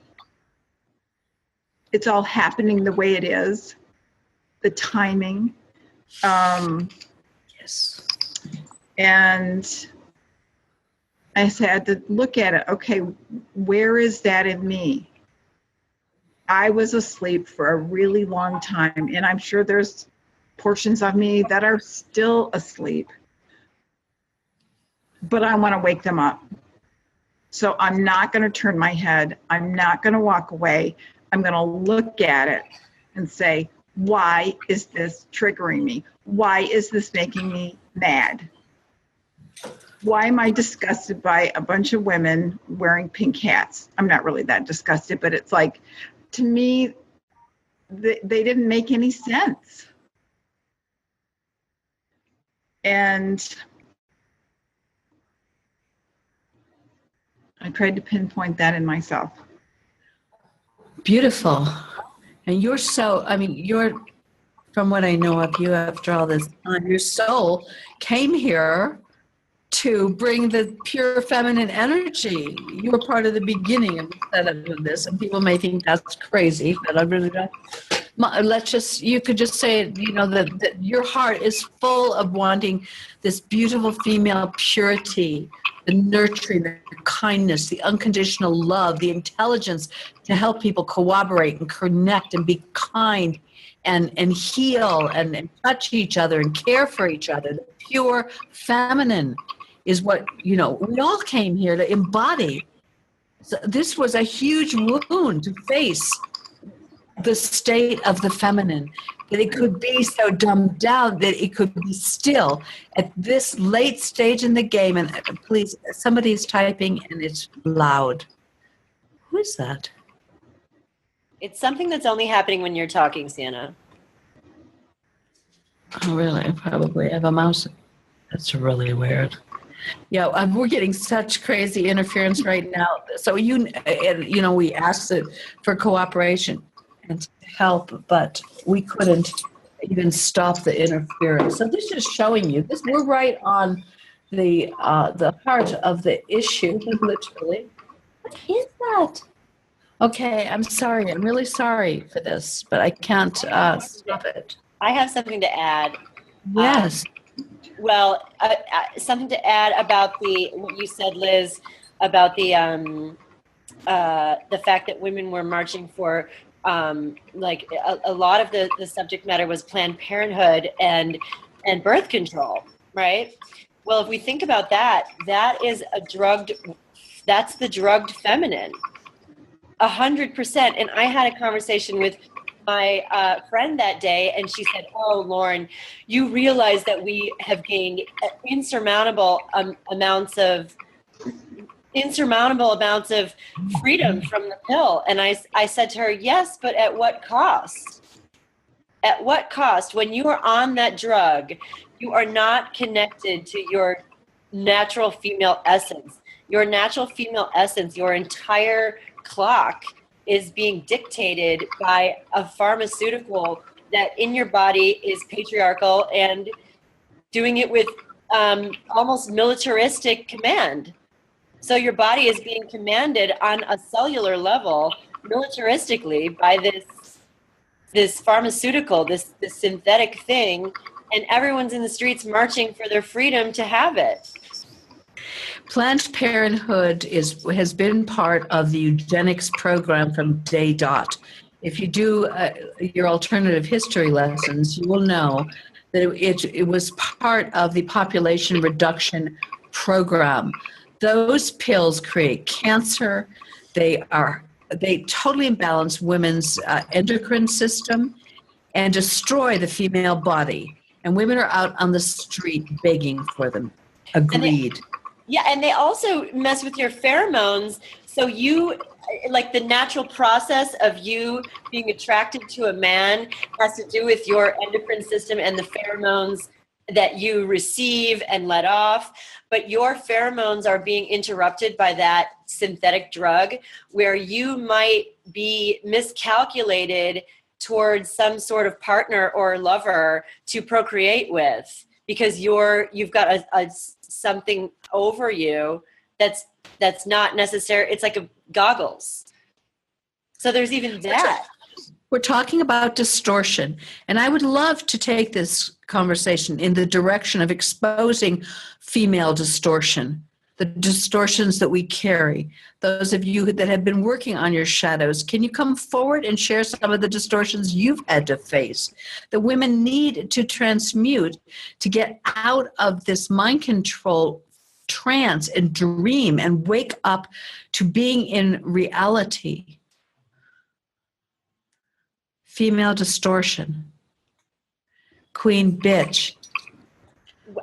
it's all happening the way it is, the timing. Yes. And I had to look at it. Okay, where is that in me? I was asleep for a really long time, and I'm sure there's portions of me that are still asleep. But I want to wake them up. So I'm not going to turn my head. I'm not going to walk away. I'm going to look at it and say, why is this triggering me? Why is this making me mad? Why am I disgusted by a bunch of women wearing pink hats? I'm not really that disgusted, but it's like, to me, they didn't make any sense. And I tried to pinpoint that in myself. Beautiful. And you're so, I mean, you're, from what I know of you after all this time, your soul came here to bring the pure feminine energy. You were part of the beginning of the setup of this, and people may think that's crazy, but I really don't. You could just say, you know, that your heart is full of wanting this beautiful female purity, the nurturing, the kindness, the unconditional love, the intelligence to help people cooperate and connect and be kind and heal and touch each other and care for each other. The pure feminine is what, you know, we all came here to embody. So this was a huge wound to face, the state of the feminine, that it could be so dumbed down, that it could be still at this late stage in the game. And please, somebody's typing and it's loud. Who is that? It's something that's only happening when you're talking, Sienna. Oh, really? Probably. I have a mouse. That's really weird. Yeah, we're getting such crazy interference right now. So you know, we asked it for cooperation and help, but we couldn't even stop the interference. So this is showing you this. We're right on the heart of the issue, literally. What is that? Okay, I'm sorry. I'm really sorry for this, but I can't stop it. I have something to add. Yes. Well, something to add about what you said, Liz, about the fact that women were marching for, like a lot of the subject matter was Planned Parenthood and birth control, right? Well, if we think about that, that's the drugged feminine, 100%. And I had a conversation with my friend that day, and she said, "Oh, Lauren, you realize that we have gained insurmountable amounts of freedom from the pill." And I said to her, "Yes, but at what cost? At what cost? When you are on that drug, you are not connected to your natural female essence. Your natural female essence, your entire clock is being dictated by a pharmaceutical that in your body is patriarchal and doing it with almost militaristic command. So your body is being commanded on a cellular level militaristically by this pharmaceutical, this synthetic thing, and everyone's in the streets marching for their freedom to have it. Planned Parenthood has been part of the eugenics program from day dot. If you do your alternative history lessons, you will know that it was part of the population reduction program. Those pills create cancer. They totally imbalance women's endocrine system and destroy the female body. And women are out on the street begging for them. Agreed. And they also mess with your pheromones. So you, like the natural process of you being attracted to a man has to do with your endocrine system and the pheromones that you receive and let off. But your pheromones are being interrupted by that synthetic drug where you might be miscalculated towards some sort of partner or lover to procreate with because you've got a something over you that's not necessary. It's like a goggles. So there's even that. We're talking about distortion, and I would love to take this conversation in the direction of exposing female distortion, the distortions that we carry. Those of you that have been working on your shadows, can you come forward and share some of the distortions you've had to face that women need to transmute to get out of this mind control trance and dream and wake up to being in reality? Female distortion. Queen bitch.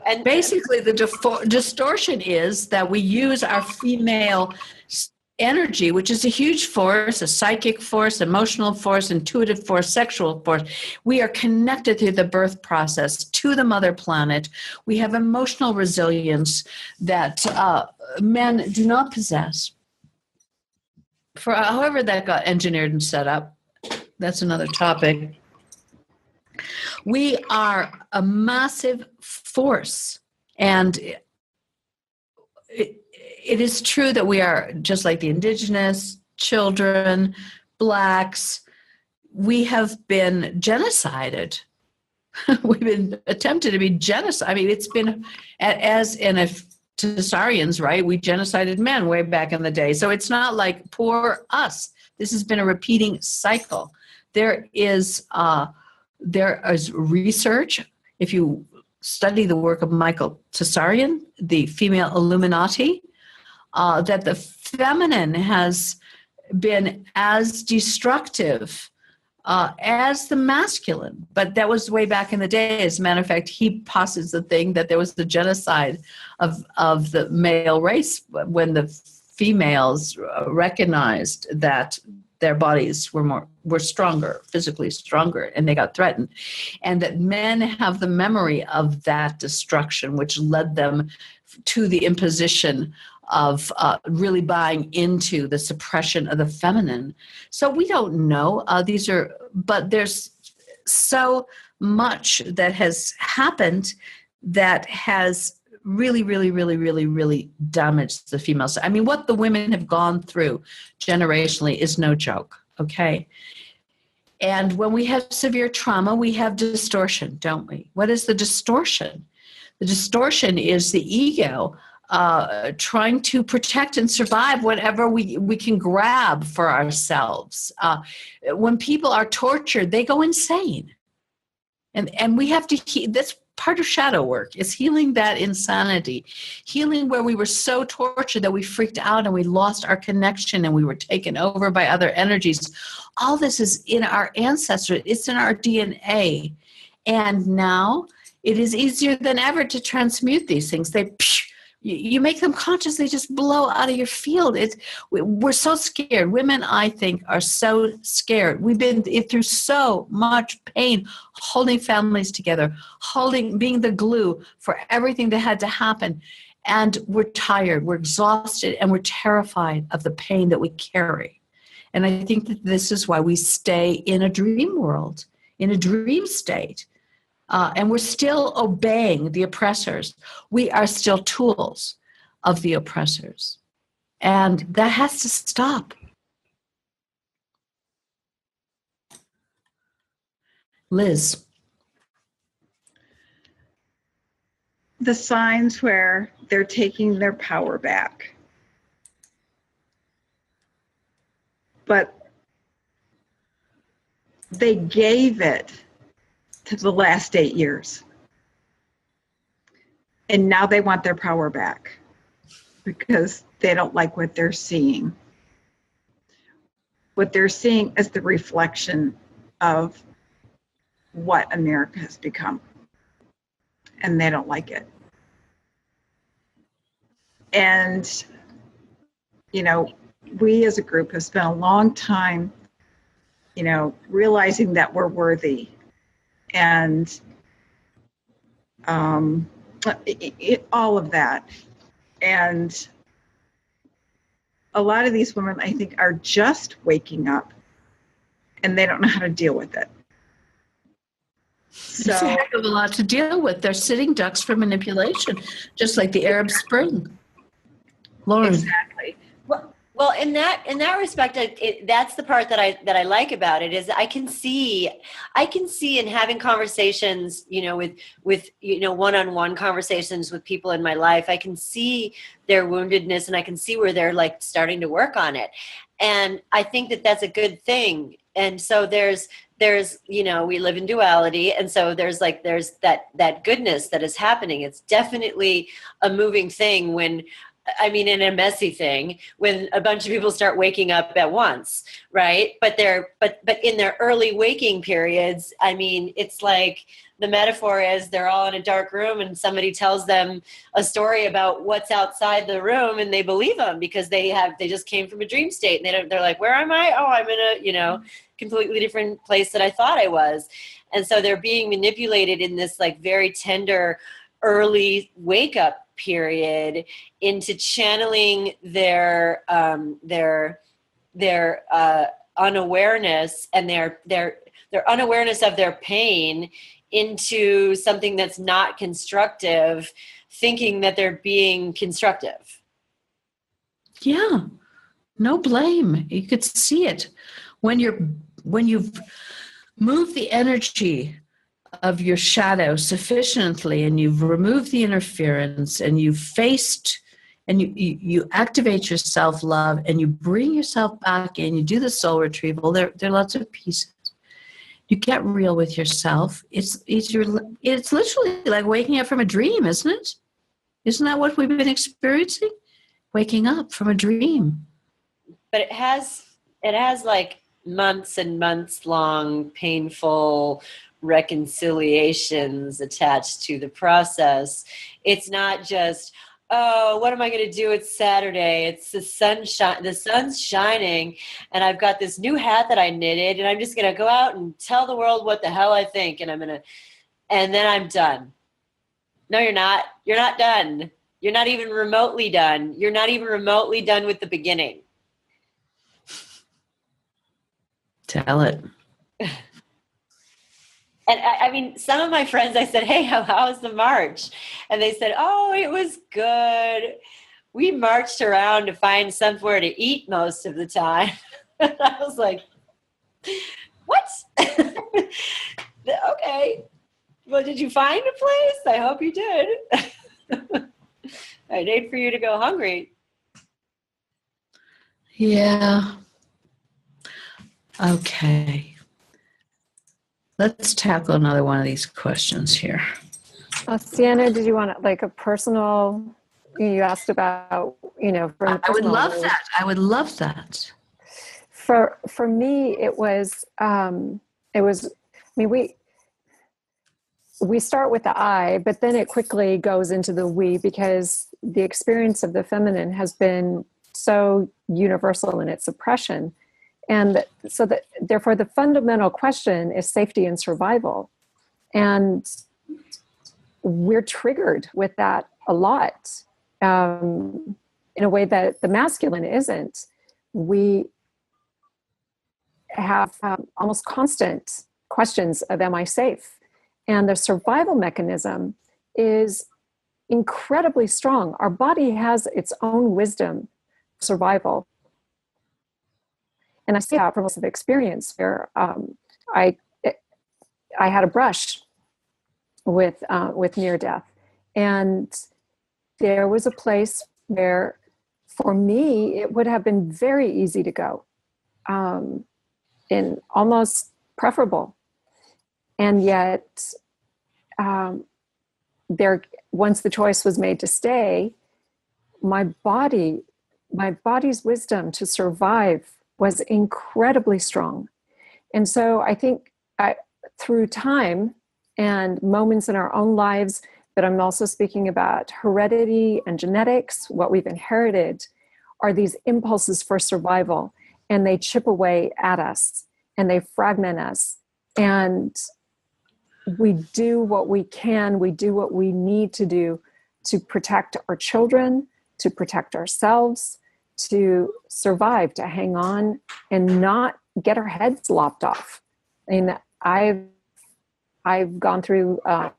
And basically the distortion is that we use our female energy, which is a huge force, a psychic force, emotional force, intuitive force, sexual force. We are connected through the birth process to the mother planet. We have emotional resilience that men do not possess. For however that got engineered and set up, that's another topic. We are a massive force, and it is true that we are just like the indigenous, children, blacks. We have been genocided. We've been attempted to be genocided. I mean, it's been, as in a Tsarians, right? We genocided men way back in the day. So it's not like poor us. This has been a repeating cycle. There is research. If you study the work of Michael Tsarian, the female Illuminati, that the feminine has been as destructive as the masculine. But that was way back in the day. As a matter of fact, he posits the thing that there was the genocide of the male race when the females recognized that their bodies were stronger, physically stronger, and they got threatened. And that men have the memory of that destruction, which led them to the imposition of really buying into the suppression of the feminine. So we don't know. But there's so much that has happened that has really, really, really, really, really damaged the female side. I mean, what the women have gone through generationally is no joke, okay? And when we have severe trauma, we have distortion, don't we? What is the distortion? The distortion is the ego trying to protect and survive whatever we can grab for ourselves. When people are tortured, they go insane. And we have to, that's part of shadow work, is healing that insanity, healing where we were so tortured that we freaked out and we lost our connection and we were taken over by other energies. All this is in our ancestry. It's in our DNA. And now it is easier than ever to transmute these things. You make them conscious, they just blow out of your field. We're so scared. Women, I think, are so scared. We've been through so much pain, holding families together, being the glue for everything that had to happen. And we're tired, we're exhausted, and we're terrified of the pain that we carry. And I think that this is why we stay in a dream world, in a dream state. And we're still obeying the oppressors. We are still tools of the oppressors. And that has to stop. Liz. The signs where they're taking their power back. But they gave it to the last 8 years. And now they want their power back because they don't like what they're seeing. What they're seeing is the reflection of what America has become. And they don't like it. And, you know, we as a group have spent a long time, you know, realizing that we're worthy. And all of that. And a lot of these women, I think, are just waking up and they don't know how to deal with it. So, it's a heck of a lot to deal with. They're sitting ducks for manipulation, just like the Arab Spring. Lauren. exactly. Well, in that respect, that's the part that I like about it is I can see in having conversations, you know, with you know, one-on-one conversations with people in my life, I can see their woundedness and I can see where they're like starting to work on it, and I think that that's a good thing. And so there's you know, we live in duality, and so there's that goodness that is happening. It's definitely a moving thing when. I mean, in a messy thing when a bunch of people start waking up at once, right? But in their early waking periods, I mean, it's like the metaphor is they're all in a dark room and somebody tells them a story about what's outside the room and they believe them because they just came from a dream state and they're like, where am I? Oh, I'm in a, you know, completely different place that I thought I was. And so they're being manipulated in this like very tender early wake up period into channeling their unawareness and their unawareness of their pain into something that's not constructive, thinking that they're being constructive. Yeah, no blame. You could see it when you've moved the energy of your shadow sufficiently and you've removed the interference and you've faced and you activate your self-love and you bring yourself back in, you do the soul retrieval. There are lots of pieces. You get real with yourself. It's literally like waking up from a dream, isn't it? Isn't that what we've been experiencing? Waking up from a dream. But it has like months and months long painful reconciliations attached to the process. It's not just, oh, what am I going to do? It's Saturday. It's the sun's shining, and I've got this new hat that I knitted, and I'm just going to go out and tell the world what the hell I think, and then I'm done. No, you're not. You're not done. You're not even remotely done. You're not even remotely done with the beginning. Tell it. And I mean, some of my friends, I said, hey, how was the march? And they said, oh, it was good. We marched around to find somewhere to eat most of the time. And I was like, what? Okay. Well, did you find a place? I hope you did. I'd hate for you to go hungry. Yeah. Okay. Let's tackle another one of these questions here. Sienna, did you want like a personal, you asked about, you know, I would love that. I would love that. For me, it was, I mean, we start with the I, but then it quickly goes into the we, because the experience of the feminine has been so universal in its oppression. And so that, therefore, the fundamental question is safety and survival. And we're triggered with that a lot. in a way that the masculine isn't. We have almost constant questions of, am I safe? And the survival mechanism is incredibly strong. Our body has its own wisdom, survival. And I see that from lots of experience where I had a brush with near death, and there was a place where, for me, it would have been very easy to go, and almost preferable, and yet there, once the choice was made to stay, my body's wisdom to survive was incredibly strong. And so I think through time and moments in our own lives, but I'm also speaking about heredity and genetics, what we've inherited, are these impulses for survival, and they chip away at us and they fragment us. And we do what we can, we do what we need to do to protect our children, to protect ourselves, to survive, to hang on and not get our heads lopped off. I mean, I've gone through a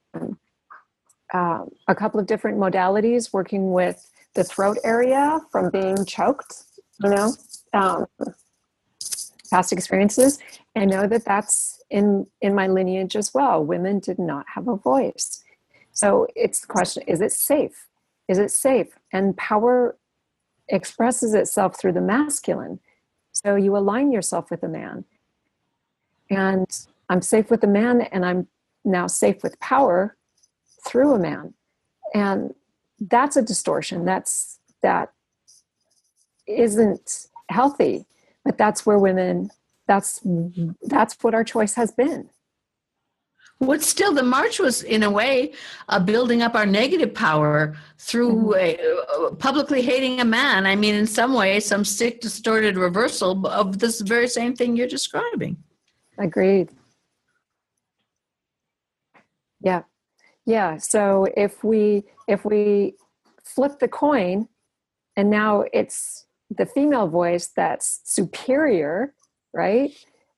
couple of different modalities working with the throat area from being choked, past experiences. I know that that's in my lineage as well. Women did not have a voice. So it's the question, is it safe? Is it safe? And power expresses itself through the masculine. So you align yourself with a man. And I'm safe with a man, and I'm now safe with power through a man. And that's a distortion. That isn't healthy. But that's where women, that's what our choice has been. What still, the march was, in a way, building up our negative power through publicly hating a man. I mean, in some way, some sick, distorted reversal of this very same thing you're describing. Agreed. Yeah. Yeah. So if we flip the coin, and now it's the female voice that's superior, right?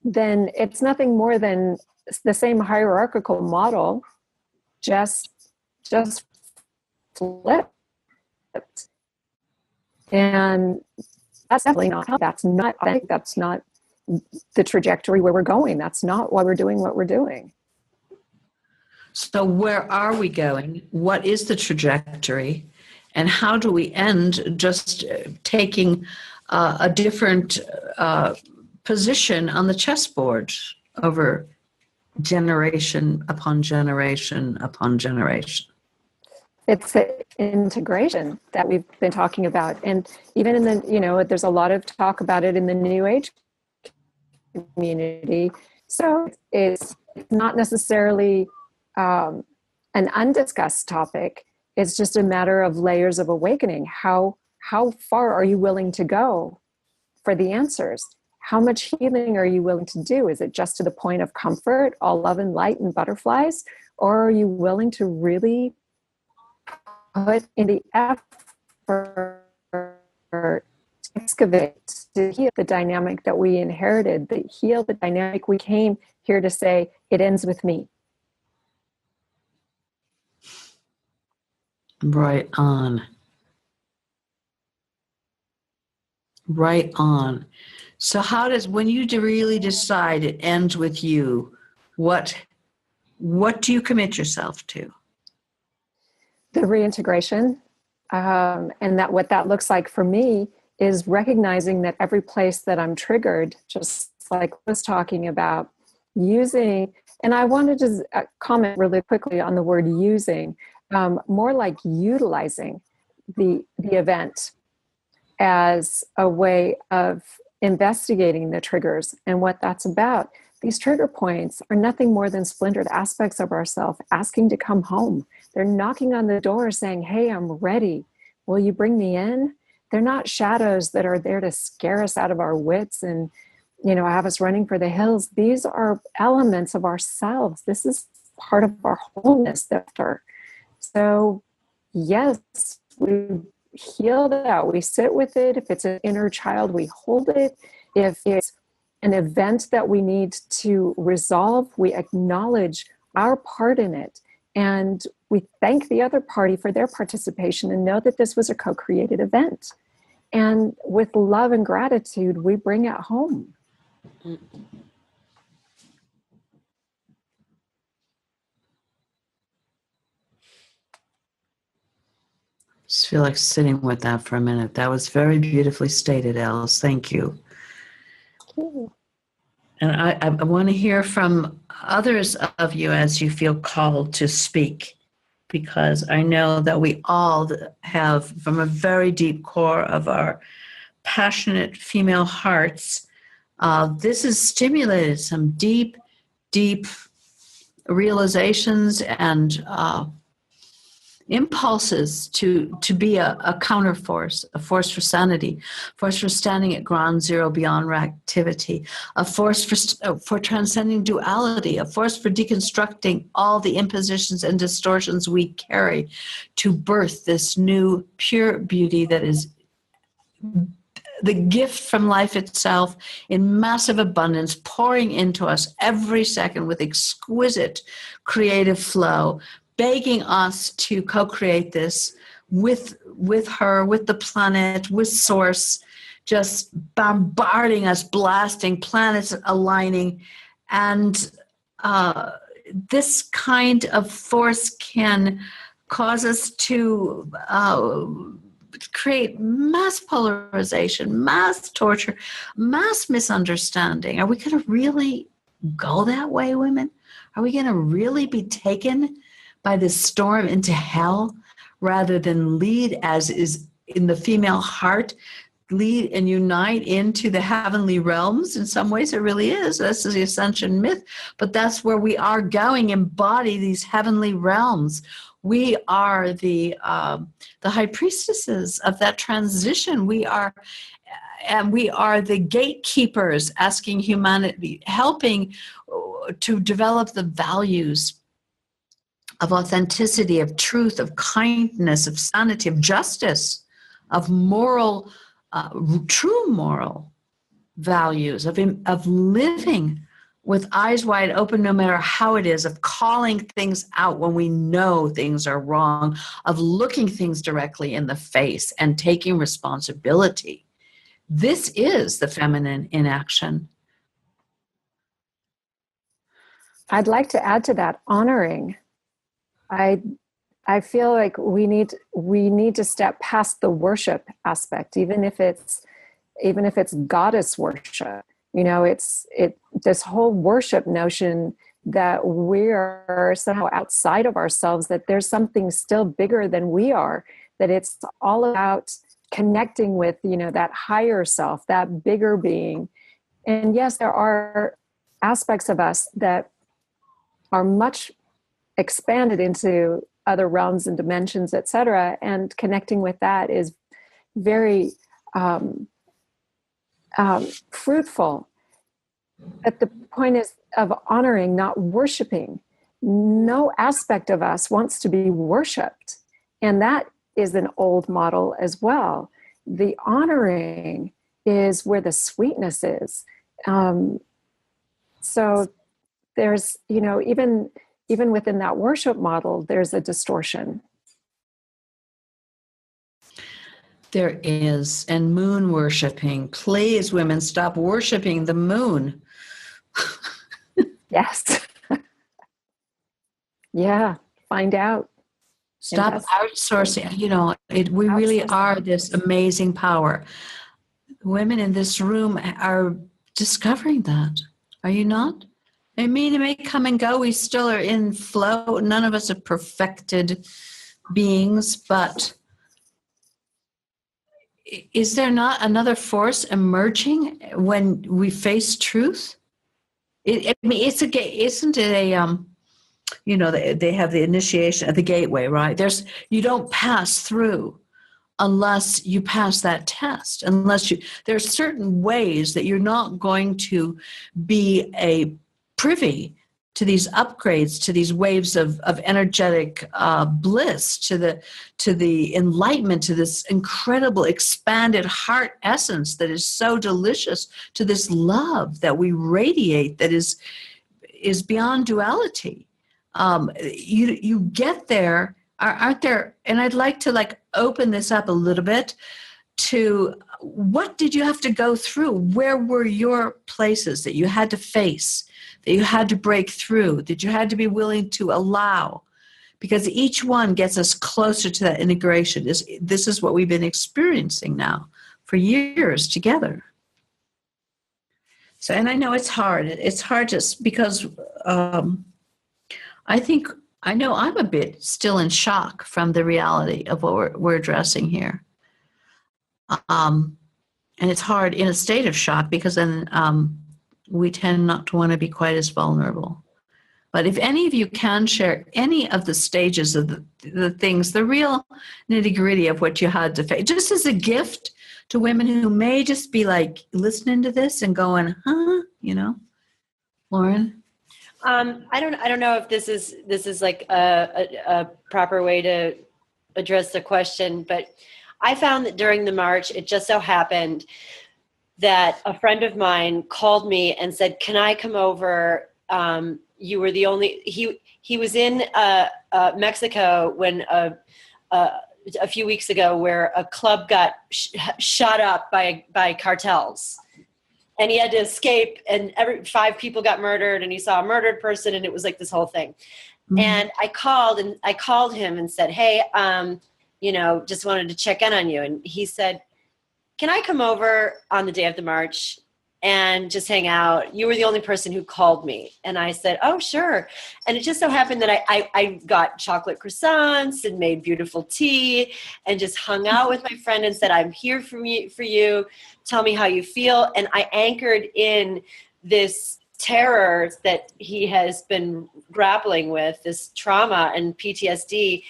Then it's nothing more than the same hierarchical model, just flipped. And that's definitely not how, that's not, I think that's not the trajectory where we're going. That's not why we're doing what we're doing. So where are we going? What is the trajectory? And how do we end just taking a different position on the chessboard over generation upon generation upon generation? It's the integration that we've been talking about. And even in the, there's a lot of talk about it in the New Age community. So it's not necessarily an undiscussed topic. It's just a matter of layers of awakening. How far are you willing to go for the answers? How much healing are you willing to do? Is it just to the point of comfort, all love and light and butterflies? Or are you willing to really put in the effort to excavate, to heal the dynamic that we inherited, to heal the dynamic we came here to say, it ends with me? Right on. Right on. So how does, when you really decide it ends with you, what do you commit yourself to? The reintegration. And that what that looks like for me is recognizing that every place that I'm triggered, just like I was talking about, using, and I wanted to comment really quickly on the word using, more like utilizing the event as a way of investigating the triggers and what that's about. These trigger points are nothing more than splintered aspects of ourselves asking to come home. They're knocking on the door saying, hey, I'm ready. Will you bring me in? They're not shadows that are there to scare us out of our wits and, have us running for the hills. These are elements of ourselves. This is part of our wholeness. So yes, we heal that. We sit with it. If it's an inner child, we hold it. If it's an event that we need to resolve, we acknowledge our part in it. And we thank the other party for their participation and know that this was a co-created event. And with love and gratitude, we bring it home. Just feel like sitting with that for a minute. That was very beautifully stated, Alice. Thank you. And I want to hear from others of you as you feel called to speak, because I know that we all have, from a very deep core of our passionate female hearts, this has stimulated some deep, deep realizations and impulses to be a counterforce, a force for sanity, a force for standing at ground zero beyond reactivity, a force for transcending duality, a force for deconstructing all the impositions and distortions we carry to birth this new pure beauty that is the gift from life itself in massive abundance, pouring into us every second with exquisite creative flow, begging us to co-create this with her, with the planet, with Source, just bombarding us, blasting, planets aligning. And this kind of force can cause us to create mass polarization, mass torture, mass misunderstanding. Are we going to really go that way, women? Are we going to really be taken by this storm into hell rather than lead, as is in the female heart, lead and unite into the heavenly realms? In some ways it really is. This is the ascension myth, but that's where we are going, embody these heavenly realms. We are the high priestesses of that transition. We are the gatekeepers, asking humanity, helping to develop the values of authenticity, of truth, of kindness, of sanity, of justice, of moral, true moral values, of living with eyes wide open no matter how it is, of calling things out when we know things are wrong, of looking things directly in the face and taking responsibility. This is the feminine in action. I'd like to add to that, honoring. I feel like we need to step past the worship aspect, even if it's goddess worship. You know, it's this whole worship notion that we're somehow outside of ourselves, that there's something still bigger than we are, that it's all about connecting with, you know, that higher self, that bigger being. And yes, there are aspects of us that are much expanded into other realms and dimensions, etc. And connecting with that is very fruitful. But the point is of honoring, not worshiping. No aspect of us wants to be worshipped. And that is an old model as well. The honoring is where the sweetness is. So there's, you know, even within that worship model, there's a distortion. There is. And moon worshiping. Please, women, stop worshiping the moon. Yes. Yeah. Find out. Stop outsourcing. You know, we really are this amazing power. Women in this room are discovering that. Are you not? I mean, it may come and go. We still are in flow. None of us are perfected beings, but is there not another force emerging when we face truth? I mean, isn't it a, you know, they have the initiation at the gateway, right? You don't pass through unless you pass that test, there are certain ways that you're not going to be a privy to these upgrades, to these waves of energetic bliss, to the enlightenment, to this incredible expanded heart essence that is so delicious, to this love that we radiate that is beyond duality. You get there, aren't there? And I'd like to like open this up a little bit to what did you have to go through? Where were your places that you had to face, that you had to break through, that you had to be willing to allow? Because each one gets us closer to that integration. This is what we've been experiencing now for years together. So, and I know it's hard. It's hard just because I know I'm a bit still in shock from the reality of what we're addressing here. And it's hard in a state of shock because then we tend not to want to be quite as vulnerable. But if any of you can share any of the stages of the things, the real nitty-gritty of what you had to face, just as a gift to women who may just be like listening to this and going, huh, Lauren? I don't know if this is like a proper way to address the question, but I found that during the march, it just so happened that a friend of mine called me and said, "Can I come over? You were the only." He was in Mexico when a few weeks ago, where a club got shot up by cartels. And he had to escape, and 5 people got murdered, and he saw a murdered person, and it was like this whole thing. Mm-hmm. And I called him and said, "Hey, just wanted to check in on you." And he said, "Can I come over on the day of the march and just hang out? You were the only person who called me." And I said, "Oh, sure." And it just so happened that I got chocolate croissants and made beautiful tea and just hung out with my friend and said, "I'm here for you. Tell me how you feel." And I anchored in this terror that he has been grappling with, this trauma and PTSD.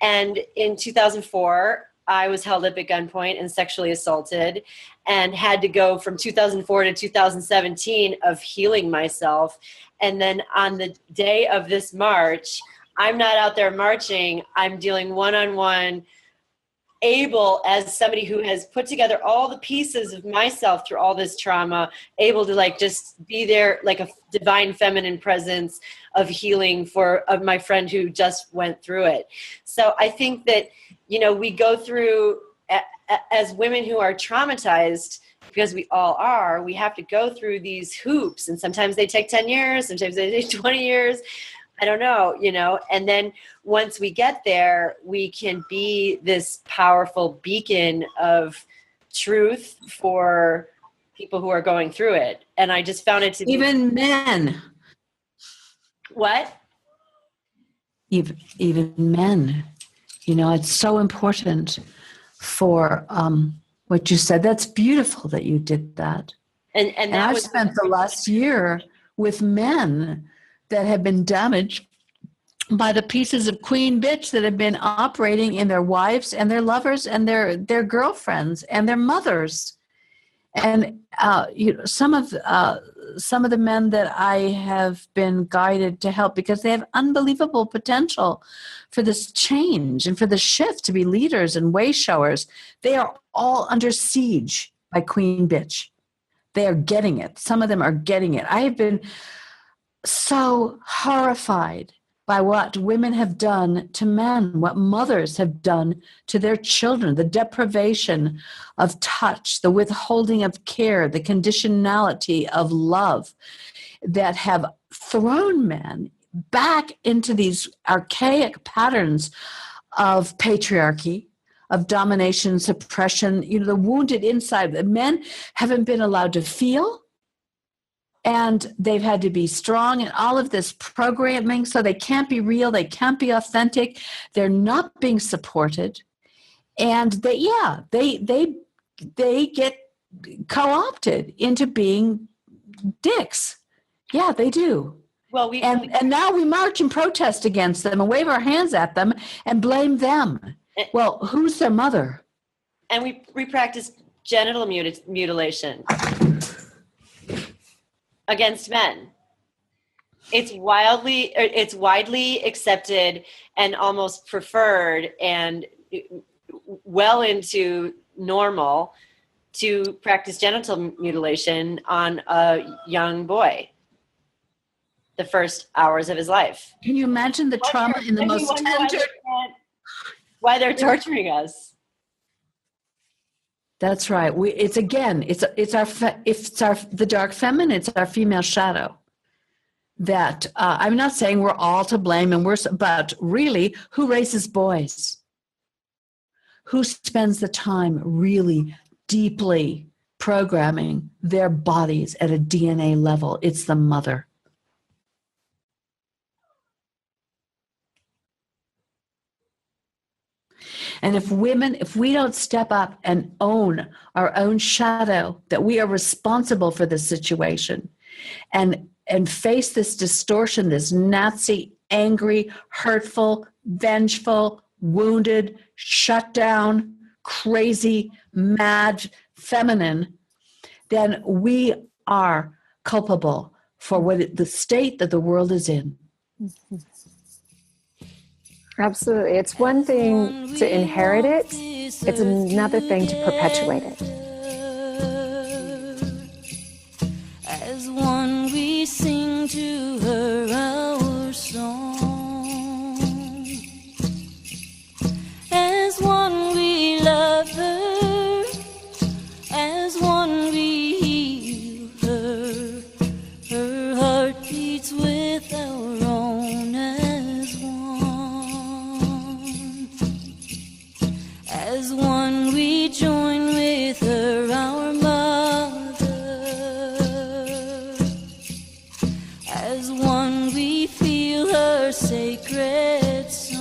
And in 2004, I was held up at gunpoint and sexually assaulted, and had to go from 2004 to 2017 of healing myself. And then on the day of this march, I'm not out there marching. I'm dealing one-on-one, able, as somebody who has put together all the pieces of myself through all this trauma, able to like just be there like a divine feminine presence of healing of my friend who just went through it. So I think that, we go through, as women who are traumatized, because we all are, we have to go through these hoops, and sometimes they take 10 years, sometimes they take 20 years. I don't know, and then once we get there, we can be this powerful beacon of truth for people who are going through it. And I just found it to be... Even men. What? Even men. It's so important for what you said. That's beautiful that you did that. And I've spent the last year with men that have been damaged by the pieces of queen bitch that have been operating in their wives and their lovers and their girlfriends and their mothers. And some of the men that I have been guided to help, because they have unbelievable potential for this change and for the shift to be leaders and way showers. They are all under siege by queen bitch. They are getting it. Some of them are getting it. I have been so horrified by what women have done to men, what mothers have done to their children, the deprivation of touch, the withholding of care, the conditionality of love that have thrown men back into these archaic patterns of patriarchy, of domination, suppression. The wounded inside. The men haven't been allowed to feel. And they've had to be strong in all of this programming, so they can't be real, they can't be authentic, they're not being supported, and they get co-opted into being dicks. Yeah, they do. Well, and now we march and protest against them and wave our hands at them and blame them. Well, who's their mother? And we practice genital mutilation against men. it's widely accepted and almost preferred and well into normal to practice genital mutilation on a young boy the first hours of his life. Can you imagine the trauma in the most tender? Why they're torturing us? That's right. It's the dark feminine. It's our female shadow. That I'm not saying we're all to blame, but really, who raises boys? Who spends the time really deeply programming their bodies at a DNA level? It's the mother. And if we don't step up and own our own shadow, that we are responsible for this situation and face this distortion, this Nazi, angry, hurtful, vengeful, wounded, shut down, crazy, mad, feminine, then we are culpable for the state that the world is in. Absolutely. It's one thing to inherit it. It's another thing to perpetuate it. As one we sing to her our song. As one we love her. As one we heal her. Her heart beats with our own as one. As one we join with her our mother. As one we feel her sacred song.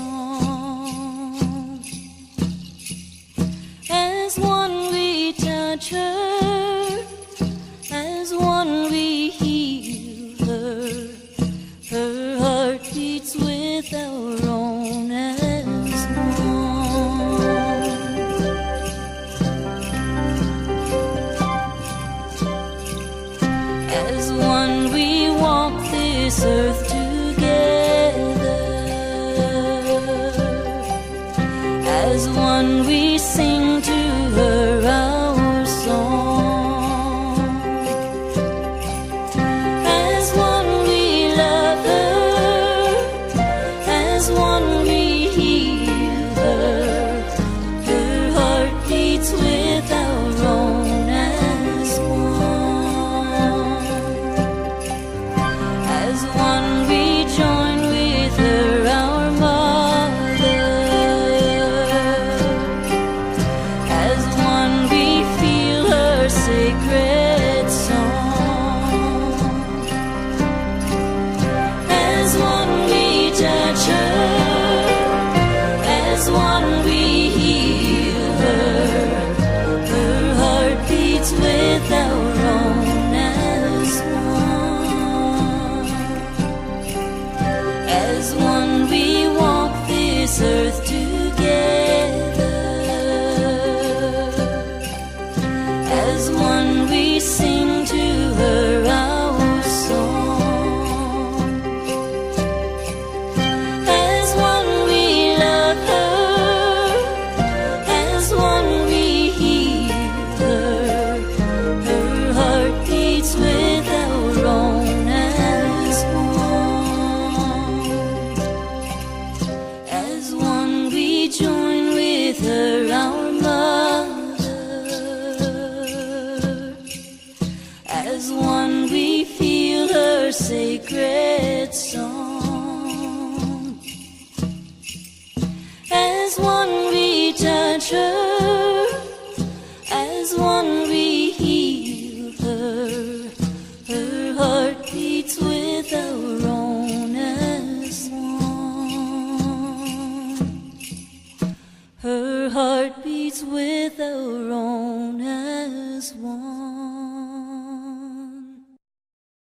As one we touch her. As one we heal her. Her heart beats with our own as one. As one we walk this earth together. As one we sing to her our song. As one we love her. As one we heal her. Her heart beats with our own as one. As one we join with her our mother. As one we feel her sacred song. As one we touch her. As one we heal her. Her heart beats with our own as one. As one we walk this earth together. As one we sing to her our song. As one we love her. As one we heal her. Her heart beats with our own as one. As one we join with her our mother. As one we feel her sacred song. As one we touch her.